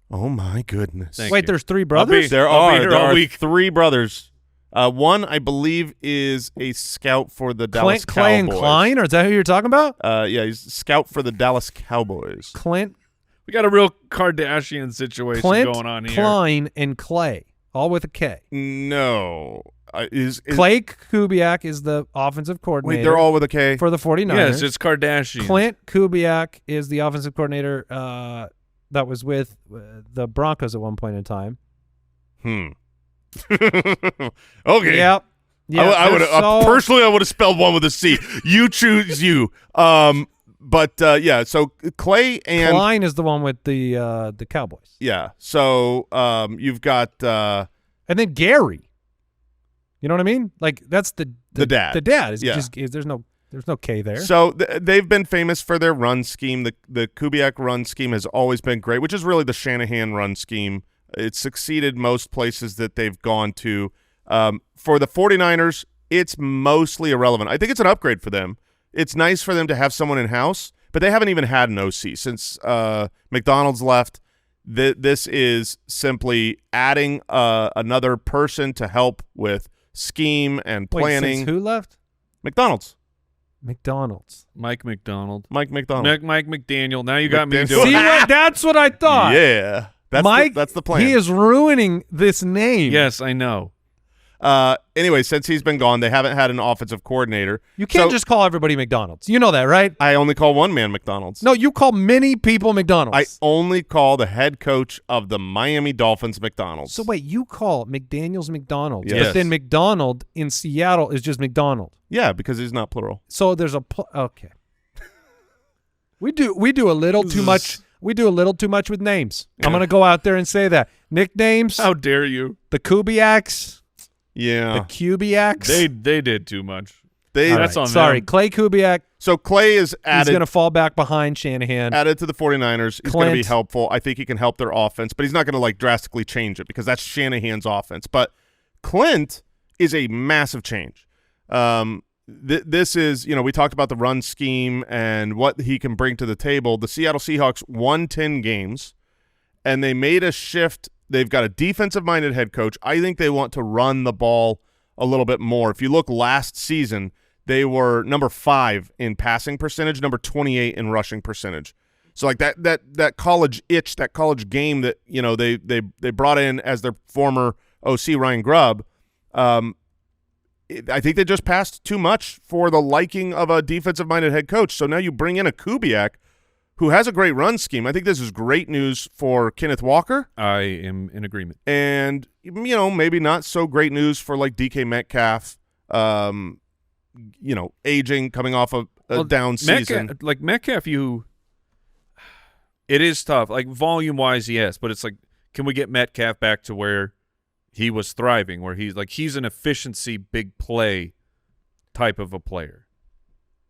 S3: Oh my goodness!
S2: Wait, there's 3 brothers?
S3: There are 3 brothers. One, I believe, is a scout for the Dallas Cowboys.
S2: Clay and Klein, or is that who you're talking about?
S3: Yeah, he's a scout for the Dallas Cowboys.
S2: Clint.
S4: We got a real Kardashian situation going on here.
S2: Klein and Clay, all with a K.
S3: No.
S2: Clay Kubiak is the offensive coordinator.
S3: Wait, they're all with a K?
S2: For the 49ers.
S4: Yes, it's Kardashian.
S2: Clint Kubiak is the offensive coordinator that was with the Broncos at one point in time.
S3: Okay.
S2: Yep. Yeah,
S3: I would personally I would have spelled one with a C. You choose you. But yeah, so Clay and
S2: Klein is the one with the Cowboys.
S3: Yeah. So you've got
S2: and then Gary. You know what I mean? Like that's the
S3: dad.
S2: The dad is
S3: Yeah.
S2: just there's no K there.
S3: So they've been famous for their run scheme. The Kubiak run scheme has always been great, which is really the Shanahan run scheme. It's succeeded most places that they've gone to. For the 49ers, it's mostly irrelevant. I think it's an upgrade for them. It's nice for them to have someone in-house, but they haven't even had an OC since McDonald's left. This is simply adding another person to help with scheme and planning.
S2: Wait, since who left?
S3: McDonald's.
S4: Mike McDonald.
S3: Mike McDonald.
S4: Mike McDaniel. Now you got me
S3: McDaniel.
S4: doing
S2: See what? That's what I thought.
S3: Yeah. That's the plan.
S2: He is ruining this name.
S4: Yes, I know.
S3: Anyway, since he's been gone, they haven't had an offensive coordinator.
S2: You can't just call everybody McDonald's. You know that, right?
S3: I only call one man McDonald's.
S2: No, you call many people McDonald's.
S3: I only call the head coach of the Miami Dolphins McDonald's.
S2: So wait, you call McDaniel's McDonald's,
S3: Yes.
S2: but then McDonald in Seattle is just McDonald.
S3: Yeah, because he's not plural.
S2: So there's okay. We do a little too much. We do a little too much with names. I'm gonna go out there and say that nicknames.
S4: How dare you?
S2: The Kubiaks.
S3: Yeah.
S2: The Kubiaks.
S4: They did too much.
S2: That's
S4: on
S2: Sorry,
S4: them.
S2: Clay Kubiak.
S3: So Clay is
S2: He's going to fall back behind Shanahan.
S3: added to the 49ers. He's going to be
S2: Clint.
S3: helpful. I think he can help their offense, but he's not going to like drastically change it because that's Shanahan's offense. But Clint is a massive change. This is, we talked about the run scheme and what he can bring to the table. The Seattle Seahawks won 10 games, and they made a shift. They've got a defensive-minded head coach. I think they want to run the ball a little bit more. If you look last season, they were number 5 in passing percentage, number 28 in rushing percentage. So like that college itch, that college game that they brought in as their former OC Ryan Grubb. I think they just passed too much for the liking of a defensive-minded head coach. So now you bring in a Kubiak who has a great run scheme. I think this is great news for Kenneth Walker.
S4: I am in agreement.
S3: And, maybe not so great news for like DK Metcalf, aging, coming off a down season.
S4: Metcalf, it is tough. Like volume-wise, yes, but it's like, can we get Metcalf back to where he was thriving, where he's an efficiency, big play type of a player?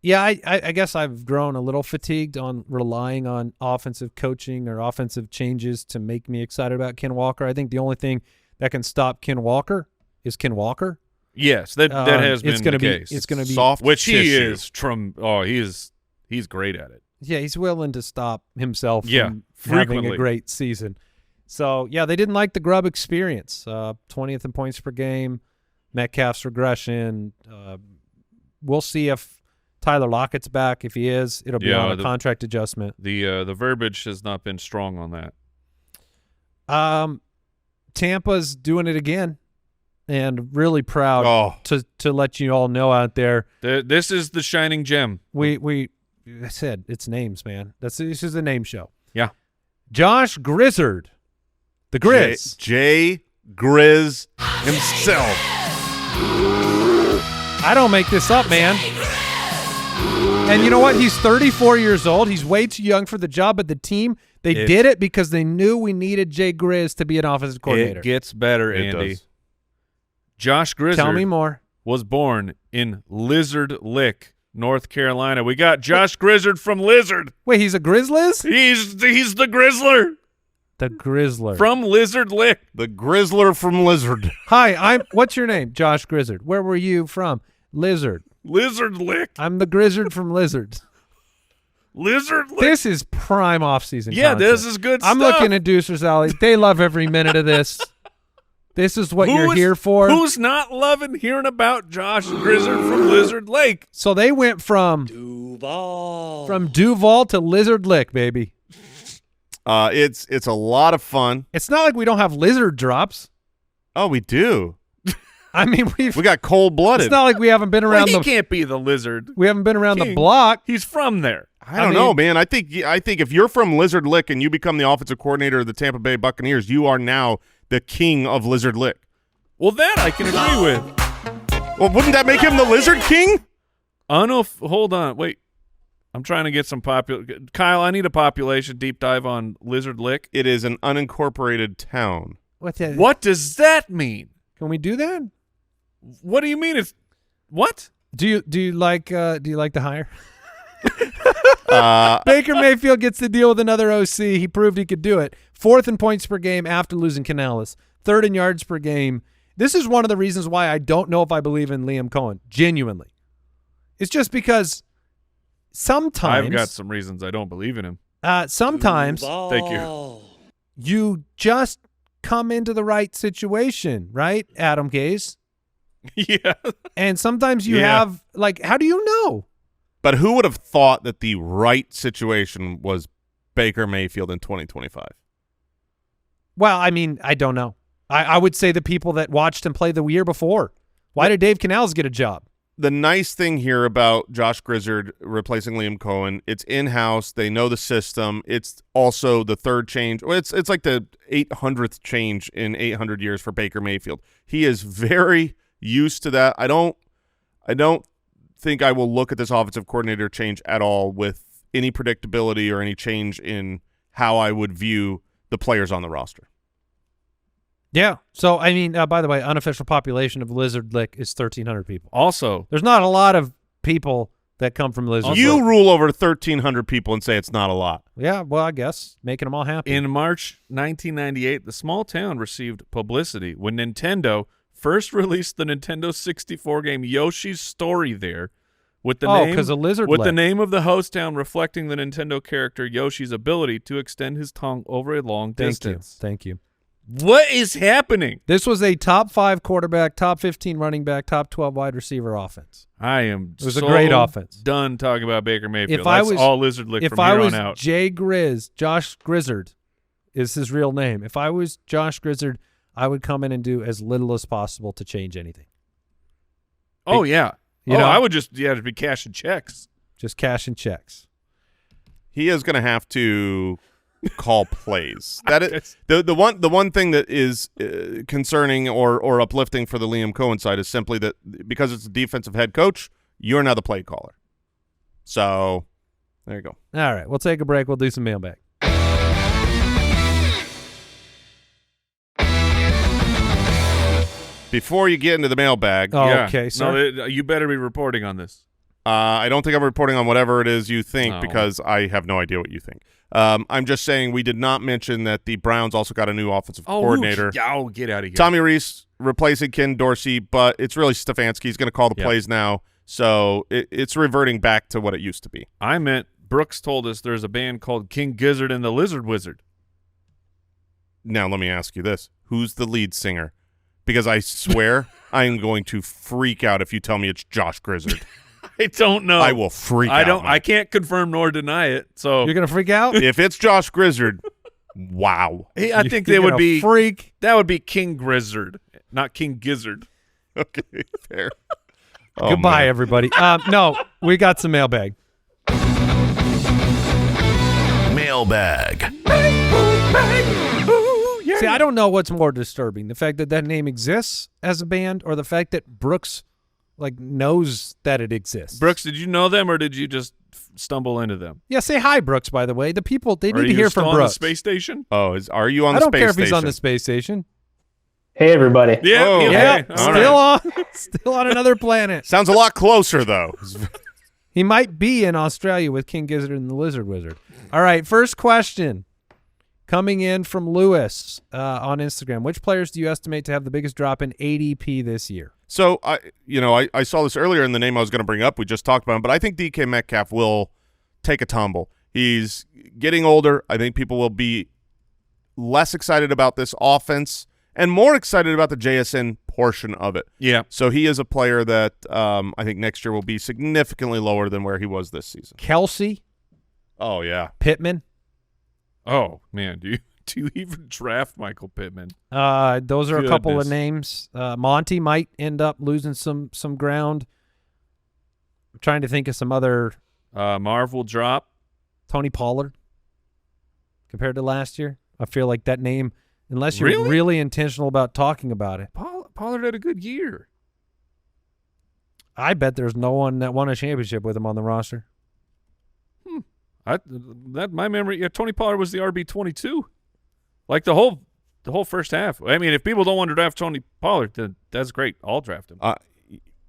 S2: Yeah, I guess I've grown a little fatigued on relying on offensive coaching or offensive changes to make me excited about Ken Walker. I think the only thing that can stop Ken Walker is Ken Walker.
S4: Yes, that has been the case.
S2: It's going to be
S3: soft,
S4: which
S3: tissue.
S4: He is. He's great at it.
S2: Yeah, he's willing to stop himself from having
S4: frequently.
S2: a great season. So, yeah, they didn't like the Grubb experience. 20th in points per game, Metcalf's regression. We'll see if Tyler Lockett's back. If he is, it'll be on a contract adjustment.
S4: The verbiage has not been strong on that.
S2: Tampa's doing it again, and really proud to let you all know out there.
S4: This is the shining gem.
S2: I said it's names, man. This is a name show.
S4: Yeah.
S2: Josh Grizzard, the Grizz.
S3: Jay Grizz himself.
S2: I don't make this up, man. And you know what? He's 34 years old. He's way too young for the job, but the team, they did it because they knew we needed Jay Grizz to be an offensive coordinator.
S4: It gets better, Andy.
S3: Does.
S4: Josh Grizzard
S2: Tell me more.
S4: was born in Lizard Lick, North Carolina. We got Josh Grizzard from Lizard.
S2: Wait, he's a Grizzlies?
S4: He's the Grizzler
S2: The Grizzler.
S4: from Lizard Lick.
S3: The Grizzler from Lizard.
S2: Hi, what's your name? Josh Grizzard. Where were you from? Lizard.
S4: Lizard Lick.
S2: I'm the Grizzard from Lizard.
S4: Lizard Lick.
S2: This is prime off-season
S4: Yeah,
S2: content.
S4: this is good
S2: I'm
S4: stuff.
S2: looking at Deucer's Alley. They love every minute of this. This is what you're here for.
S4: Who's not loving hearing about Josh Grizzard from Lizard Lake?
S2: So they went from Duval to Lizard Lick, baby.
S3: It's a lot of fun.
S2: It's not like we don't have lizard drops.
S3: Oh, we do.
S2: I mean,
S3: We got cold-blooded.
S2: It's not like we haven't been around
S4: he can't be the lizard.
S2: We haven't been around the
S4: King.
S2: block.
S4: He's from there.
S3: I don't know, man. I think if you're from Lizard Lick and you become the offensive coordinator of the Tampa Bay Buccaneers, you are now the king of Lizard Lick.
S4: Well, that I can agree with.
S3: Well, wouldn't that make him the Lizard King?
S4: Hold on. Wait. I'm trying to get some Kyle, I need a population deep dive on Lizard Lick.
S3: It is an unincorporated town.
S4: What does that mean?
S2: Can we do that?
S4: What do you mean? It's what?
S2: Do you like the hire? Baker Mayfield gets to deal with another OC. He proved he could do it. 4th in points per game after losing Canales. 3rd in yards per game. This is one of the reasons why I don't know if I believe in Liam Cohen. Genuinely. It's just because sometimes
S4: I've got some reasons I don't believe in him.
S2: Sometimes
S4: Thank you.
S2: you just come into the right situation, right, Adam Gase?
S4: Yeah.
S2: And sometimes you have, like, how do you know?
S3: But who would have thought that the right situation was Baker Mayfield in 2025?
S2: Well, I mean, I don't know. I would say the people that watched him play the year before. Why did Dave Canales get a job?
S3: The nice thing here about Josh Grizzard replacing Liam Cohen, it's in-house. They know the system. It's also the third change. Well, it's like the 800th change in 800 years for Baker Mayfield. He is very used to that. I don't think I will look at this offensive coordinator change at all with any predictability or any change in how I would view the players on the roster.
S2: Yeah. So, I mean, by the way, unofficial population of Lizard Lick is 1,300 people.
S4: Also,
S2: there's not a lot of people that come from Lizard Lick.
S3: You rule over 1,300 people and say it's not a lot.
S2: Yeah, well, I guess making them all happy.
S4: in March 1998, the small town received publicity when Nintendo first released the Nintendo 64 game Yoshi's Story there with the name
S2: because of Lizard
S4: with
S2: Lick.
S4: the name of the host town reflecting the Nintendo character Yoshi's ability to extend his tongue over a long distance.
S2: Thank you.
S4: What is happening?
S2: This was a top 5 quarterback, top 15 running back, top 12 wide receiver offense.
S4: It
S2: was a great offense.
S4: Done talking about Baker Mayfield.
S2: If I
S4: That's
S2: was
S4: all Lizard Lick
S2: if
S4: from
S2: I
S4: here
S2: was
S4: on out.
S2: Josh Grizzard is his real name. If I was Josh Grizzard, I would come in and do as little as possible to change anything.
S4: Oh yeah.
S2: You know?
S4: I would just to be cashing checks.
S2: Just cashing checks.
S3: He is going to have to call plays. That is the one thing that is concerning or uplifting for the Liam Cohen side is simply that because it's a defensive head coach, you're now the play caller. So there you go.
S2: All right, we'll take a break. We'll do some mailbag.
S3: Before you get into the mailbag,
S2: Okay, sir.
S4: No, you better be reporting on this.
S3: I don't think I'm reporting on whatever it is you think
S4: Oh.
S3: because I have no idea what you think. I'm just saying we did not mention that the Browns also got a new offensive coordinator.
S4: Oh, get out of here.
S3: Tommy Rees replacing Ken Dorsey, but it's really Stefanski. He's going to call the plays now, so it's reverting back to what it used to be.
S4: I meant Brooks told us there's a band called King Gizzard and the Lizard Wizard.
S3: Now let me ask you this. Who's the lead singer? Because I swear I'm going to freak out if you tell me it's Josh Grizzard.
S4: I don't know.
S3: I will freak out.
S4: I can't confirm nor deny it. So
S2: You're going to freak out?
S3: If it's Josh Grizzard, wow.
S4: I think
S2: You're
S4: they would
S2: gonna
S4: be
S2: freak.
S4: That would be King Grizzard, not King Gizzard.
S3: Okay, fair. Oh,
S2: Goodbye,
S3: man.
S2: everybody. No, we got some mailbag.
S1: Mailbag.
S2: See, I don't know what's more disturbing, the fact that that name exists as a band or the fact that Brooks knows that it exists.
S4: Brooks, did you know them or did you just stumble into them?
S2: Yeah, say hi, Brooks, by the way. The people, they
S4: Are
S2: need to
S4: you
S2: hear
S4: still
S2: from
S4: on
S2: Brooks.
S4: the space station?
S3: Oh, are you on
S2: I
S3: the
S2: don't
S3: space
S2: care if
S3: station?
S2: he's on the space station.
S6: Hey, everybody.
S4: Yeah.
S3: Oh,
S2: Yeah,
S4: okay.
S3: all right.
S2: still on another planet.
S3: Sounds a lot closer, though.
S2: He might be in Australia with King Gizzard and the Lizard Wizard. All right, first question coming in from Lewis on Instagram. Which players do you estimate to have the biggest drop in ADP this year?
S3: So, I saw this earlier in the name I was going to bring up. We just talked about him, but I think DK Metcalf will take a tumble. He's getting older. I think people will be less excited about this offense and more excited about the JSN portion of it.
S4: Yeah.
S3: So he is a player that I think next year will be significantly lower than where he was this season.
S2: Kelsey,
S3: Oh, yeah.
S2: Pittman.
S4: Oh, man. Do Do you even draft Michael Pittman?
S2: Those are a couple of
S4: Goodness.
S2: names. Monty might end up losing some ground. I'm trying to think of some other.
S4: Marv will drop.
S2: Tony Pollard compared to last year. I feel like that name, unless you're
S4: Really?
S2: really intentional about talking about it,
S4: Pollard had a good year.
S2: I bet there's no one that won a championship with him on the roster.
S4: My memory. Yeah, Tony Pollard was the RB22. Like the whole first half. I mean, if people don't want to draft Tony Pollard, then that's great. I'll draft him.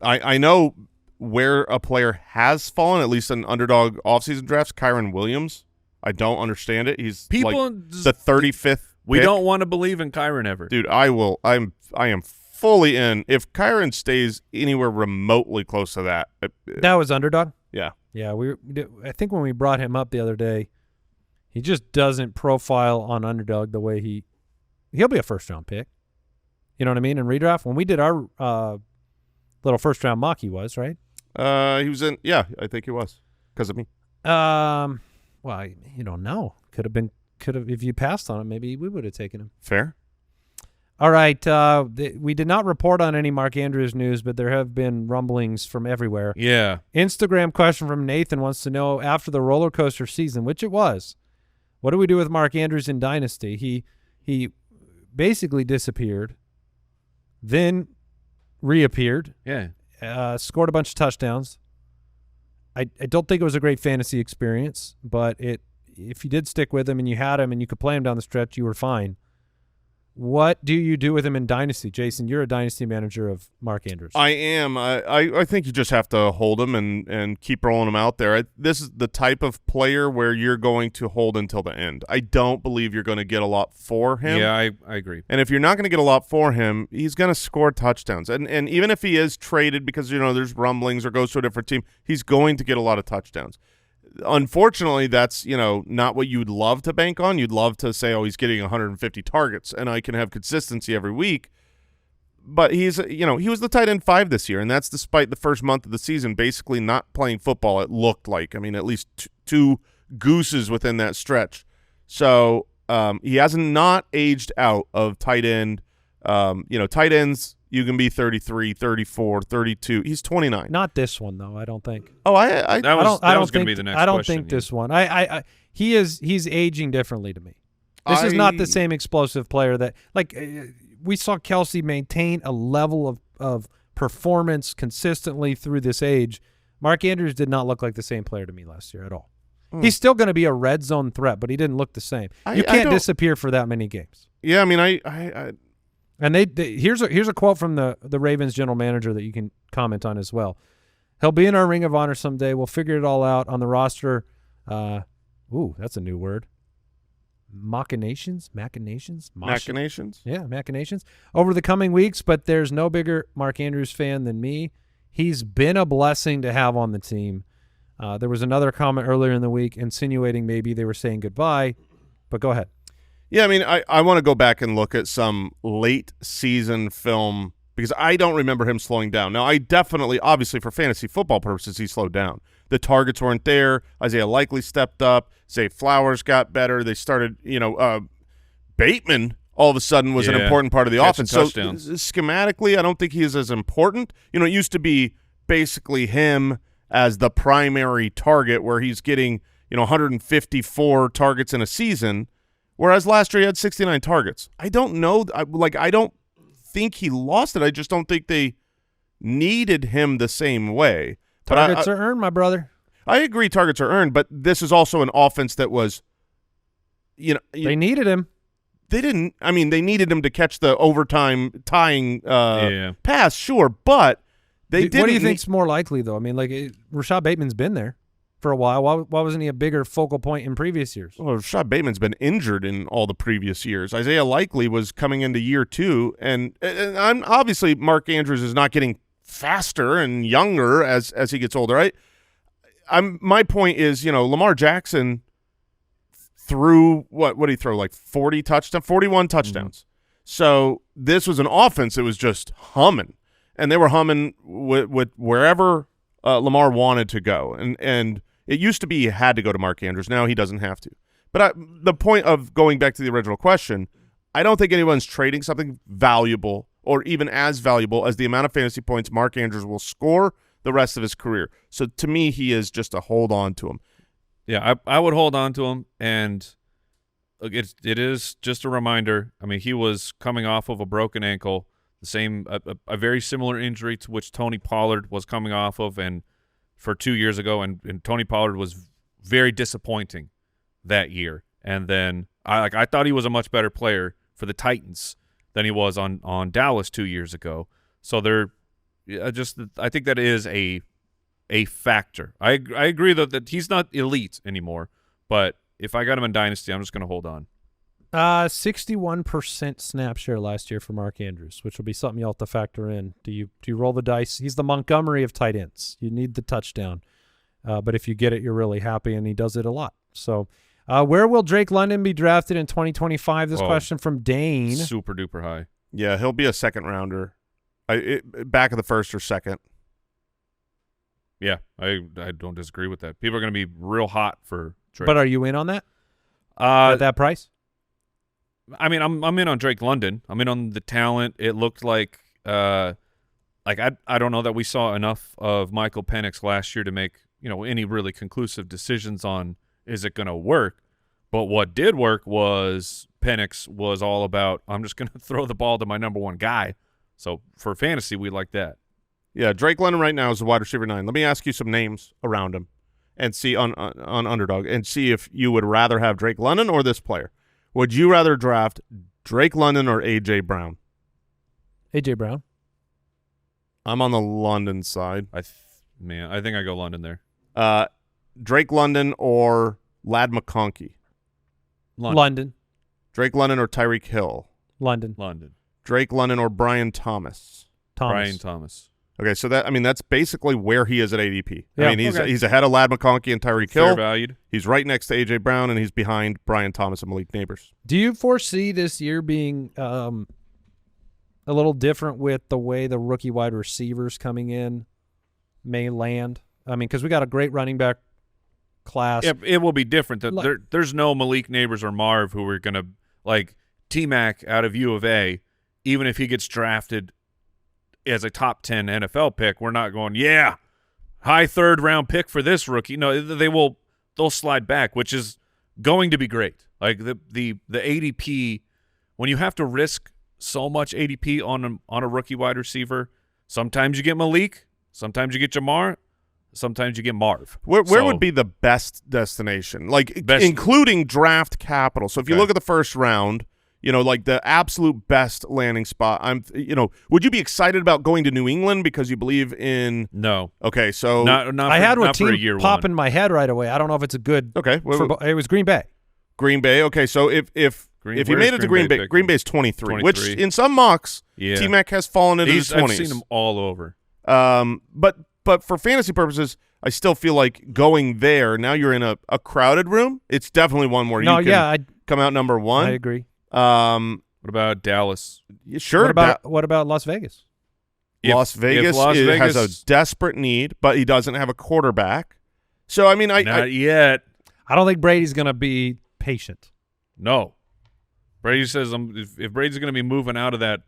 S3: I know where a player has fallen, at least in underdog offseason drafts. Kyron Williams. I don't understand it. He's
S4: People
S3: like the 35th.
S4: We
S3: pick.
S4: don't want to believe in Kyron ever.
S3: Dude, I am fully in. If Kyron stays anywhere remotely close to that,
S2: That was underdog.
S3: yeah.
S2: Yeah, I think when we brought him up the other day, he just doesn't profile on underdog the way he'll be a first-round pick. You know what I mean? In redraft, when we did our little first-round mock, he was, right?
S3: He was in. Yeah, I think he was because of me.
S2: Well, you don't know. Could have if you passed on him, maybe we would have taken him.
S3: Fair.
S2: All right. We did not report on any Mark Andrews news, but there have been rumblings from everywhere.
S4: Yeah.
S2: Instagram question from Nathan wants to know, after the roller coaster season, which it was, what do we do with Mark Andrews in Dynasty? He basically disappeared, then reappeared,
S4: Yeah.
S2: scored a bunch of touchdowns. I don't think it was a great fantasy experience, but if you did stick with him and you had him and you could play him down the stretch, you were fine. What do you do with him in Dynasty? Jason, you're a Dynasty manager of Mark Andrews.
S3: I am. I think you just have to hold him and keep rolling him out there. This is the type of player where you're going to hold until the end. I don't believe you're going to get a lot for him.
S4: Yeah, I agree.
S3: And if you're not going to get a lot for him, he's going to score touchdowns. And even if he is traded because, there's rumblings or goes to a different team, he's going to get a lot of touchdowns. Unfortunately, that's, not what you'd love to bank on. You'd love to say, oh, he's getting 150 targets and I can have consistency every week. But he was the tight end 5 this year, and that's despite the first month of the season basically not playing football, it looked like. I mean, at least two gooses within that stretch. So he has not aged out of tight end. Tight ends, you can be 33, 34, 32. He's 29.
S2: Not this one, though, I don't think.
S3: Oh,
S4: That was going to be the next question.
S2: I don't think this one. He's aging differently to me. This is not the same explosive player that, we saw Kelsey maintain a level of performance consistently through this age. Mark Andrews did not look like the same player to me last year at all. He's still going to be a red zone threat, but he didn't look the same. You can't disappear for that many games.
S3: Yeah, I mean,
S2: And here's a quote from the Ravens general manager that you can comment on as well. He'll be in our Ring of Honor someday. We'll figure it all out on the roster. That's a new word. Machinations. Yeah, machinations over the coming weeks. But there's no bigger Mark Andrews fan than me. He's been a blessing to have on the team. There was another comment earlier in the week insinuating maybe they were saying goodbye. But go ahead.
S3: Yeah, I mean, I want to go back and look at some late season film because I don't remember him slowing down. Now, I definitely, obviously for fantasy football purposes, he slowed down. The targets weren't there. Isaiah Likely stepped up. Zay Flowers got better. They started, Bateman all of a sudden was an important part of the offense.
S4: Touchdowns.
S3: So schematically, I don't think he is as important. It used to be basically him as the primary target where he's getting, 154 targets in a season. Whereas last year he had 69 targets. I don't know. I don't think he lost it. I just don't think they needed him the same way.
S2: Targets are earned, my brother.
S3: I agree targets are earned, but this is also an offense that was,
S2: they needed him.
S3: They didn't. I mean, they needed him to catch the overtime tying pass, sure, but they didn't.
S2: What do you think's more likely, though? I mean, Rashad Bateman's been there for a while. Why wasn't he a bigger focal point in previous years?
S3: Well, Rashad Bateman's been injured in all the previous years. Isaiah Likely was coming into year 2, and I'm obviously Mark Andrews is not getting faster and younger as he gets older. My point is, Lamar Jackson threw what did he throw, like 41 touchdowns. So this was an offense that was just humming, and they were humming with wherever Lamar wanted to go, and it used to be he had to go to Mark Andrews. Now he doesn't have to. But the point of going back to the original question, I don't think anyone's trading something valuable or even as valuable as the amount of fantasy points Mark Andrews will score the rest of his career. So to me, he is just a hold on to him.
S4: Yeah, I would hold on to him, and look, it is just a reminder. I mean, he was coming off of a broken ankle, the same a very similar injury to which Tony Pollard was coming off of, and for 2 years ago, and Tony Pollard was very disappointing that year. And then I thought he was a much better player for the Titans than he was on Dallas 2 years ago. So I think that is a factor. I agree that he's not elite anymore, but if I got him in Dynasty, I'm just going to hold on.
S2: 61% snap share last year for Mark Andrews, which will be something you'll have to factor in. Do you roll the dice? He's the Montgomery of tight ends. You need the touchdown, but if you get it, you're really happy, and he does it a lot. So where will Drake London be drafted in 2025? This question from Dane.
S4: Super duper high.
S3: Yeah, he'll be a second rounder. Back of the first or second.
S4: Yeah, I don't disagree with that. People are going to be real hot for Drake.
S2: But are you in on that? At that price?
S4: I mean, I'm in on Drake London. I'm in on the talent. It looked like I don't know that we saw enough of Michael Penix last year to make any really conclusive decisions on is it going to work. But what did work was Penix was all about, I'm just going to throw the ball to my number one guy. So for fantasy, we like that.
S3: Yeah, Drake London right now is a wide receiver 9. Let me ask you some names around him and see on Underdog and see if you would rather have Drake London or this player. Would you rather draft Drake London or A.J. Brown?
S2: A.J. Brown.
S3: I'm on the London side.
S4: I think I go London there.
S3: Drake London or Ladd McConkey?
S2: London.
S3: Drake London or Tyreek Hill?
S2: London.
S3: Drake London or Brian Thomas?
S4: Brian Thomas.
S3: Okay, so that's basically where he is at ADP.
S2: Yeah.
S3: I mean, he's ahead of Ladd McConkey and Tyreek Hill.
S4: Fair valued.
S3: He's right next to A.J. Brown, and he's behind Brian Thomas and Malik Neighbors.
S2: Do you foresee this year being a little different with the way the rookie wide receivers coming in may land? I mean, because we got a great running back class.
S4: It will be different. There's no Malik Neighbors or Marv who are going to, like T-Mac out of U of A, even if he gets drafted as a top 10 NFL pick, we're not going, yeah, high third round pick for this rookie. No, they'll slide back, which is going to be great. Like the ADP, when you have to risk so much ADP on a rookie wide receiver, sometimes you get Malik, sometimes you get Jamar, sometimes you get Marv.
S3: Where would be the best destination? Including draft capital. So if you look at the first round, like the absolute best landing spot, would you be excited about going to New England because you believe in? No. Okay, so
S2: I had a team pop in my head right away. I don't know if it's a good.
S3: Okay,
S2: it was Green Bay.
S3: Green Bay. Okay, so if you made it to Green Bay, Green Bay's 23, which in some mocks, T-Mac has fallen into the 20s.
S4: I've seen them all over.
S3: But for fantasy purposes, I still feel like going there. Now you're in a crowded room. It's definitely one where you can come out number one.
S2: I agree.
S4: What about Dallas?
S3: Sure.
S2: What about Las Vegas?
S3: Las Vegas has a desperate need, but he doesn't have a quarterback. So I mean,
S4: not yet.
S2: I don't think Brady's going to be patient.
S4: No, Brady says if Brady's going to be moving out of that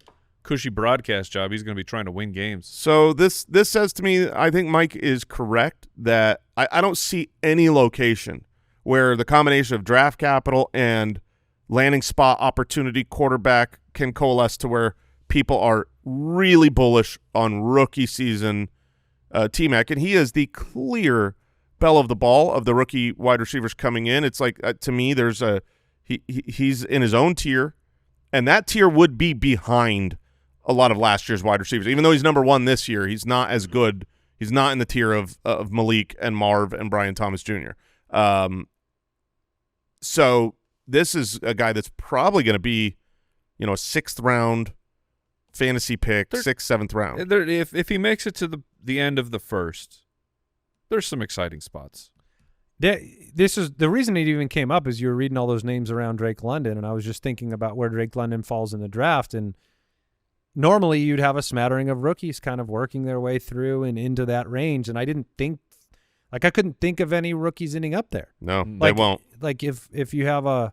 S4: cushy broadcast job, he's going to be trying to win games.
S3: So this says to me, I think Mike is correct that I don't see any location where the combination of draft capital and landing spot opportunity quarterback can coalesce to where people are really bullish on rookie season T-Mac, and he is the clear belle of the ball of the rookie wide receivers coming in. It's like to me, there's he's in his own tier, and that tier would be behind a lot of last year's wide receivers. Even though he's number one this year, he's not as good. He's not in the tier of Malik and Marv and Brian Thomas Jr. So this is a guy that's probably going to be, a 6th round fantasy pick, 6th, 7th round.
S4: If he makes it to the end of the first, there's some exciting spots.
S2: This is the reason it even came up is you were reading all those names around Drake London, and I was just thinking about where Drake London falls in the draft. And normally you'd have a smattering of rookies kind of working their way through and into that range, and I didn't think Like I couldn't think of any rookies ending up there.
S3: No, they won't.
S2: Like if you have of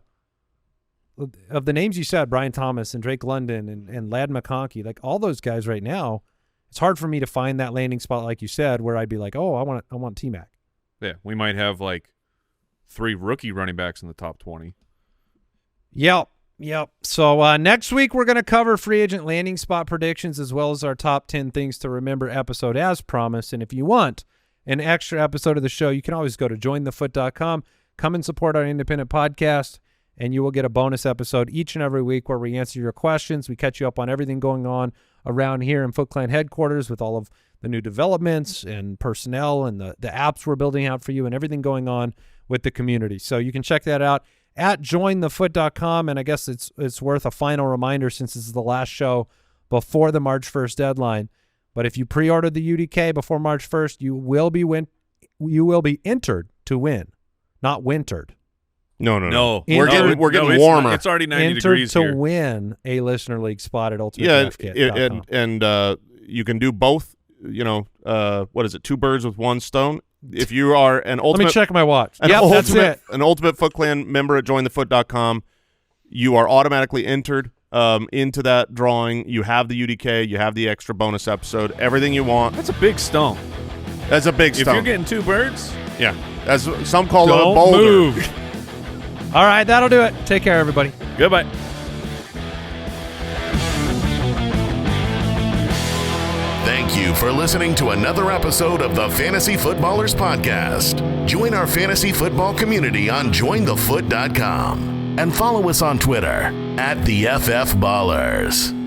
S2: the names you said, Brian Thomas and Drake London and Ladd McConkey, like all those guys right now, it's hard for me to find that landing spot, like you said, where I'd be like, oh, I want T-Mac.
S4: Yeah, we might have like 3 rookie running backs in the top 20.
S2: Yep. So next week we're going to cover free agent landing spot predictions as well as our top 10 things to remember episode as promised. And if you want an extra episode of the show, you can always go to jointhefoot.com. Come and support our independent podcast, and you will get a bonus episode each and every week where we answer your questions. We catch you up on everything going on around here in Foot Clan headquarters with all of the new developments and personnel and the apps we're building out for you and everything going on with the community. So you can check that out at jointhefoot.com. And I guess it's worth a final reminder, since this is the last show before the March 1st deadline. But if you pre-ordered the UDK before March 1st, you will be entered to win, not wintered.
S3: No.
S2: Entered-
S3: We're getting warmer.
S4: It's already 90
S2: entered
S4: degrees
S2: to
S4: here.
S2: win a listener league spot at
S3: Yeah,
S2: ultimatedraftkit.com.
S3: and you can do both. What is it? 2 birds with 1 stone. If you are an
S2: Let
S3: ultimate,
S2: me check my watch. Yep, that's it.
S3: An Ultimate Foot Clan member at jointhefoot.com, you are automatically entered into that drawing. You have the UDK, you have the extra bonus episode, everything you want.
S4: That's a big stone.
S3: That's a big
S4: If
S3: stone.
S4: you're getting 2 birds,
S3: Yeah, as some call it a
S4: don't
S3: boulder.
S4: move.
S2: All right, that'll do it. Take care, everybody.
S4: Goodbye.
S1: Thank you for listening to another episode of the Fantasy Footballers Podcast. Join our fantasy football community on jointhefoot.com and follow us on Twitter @TheFFBallers.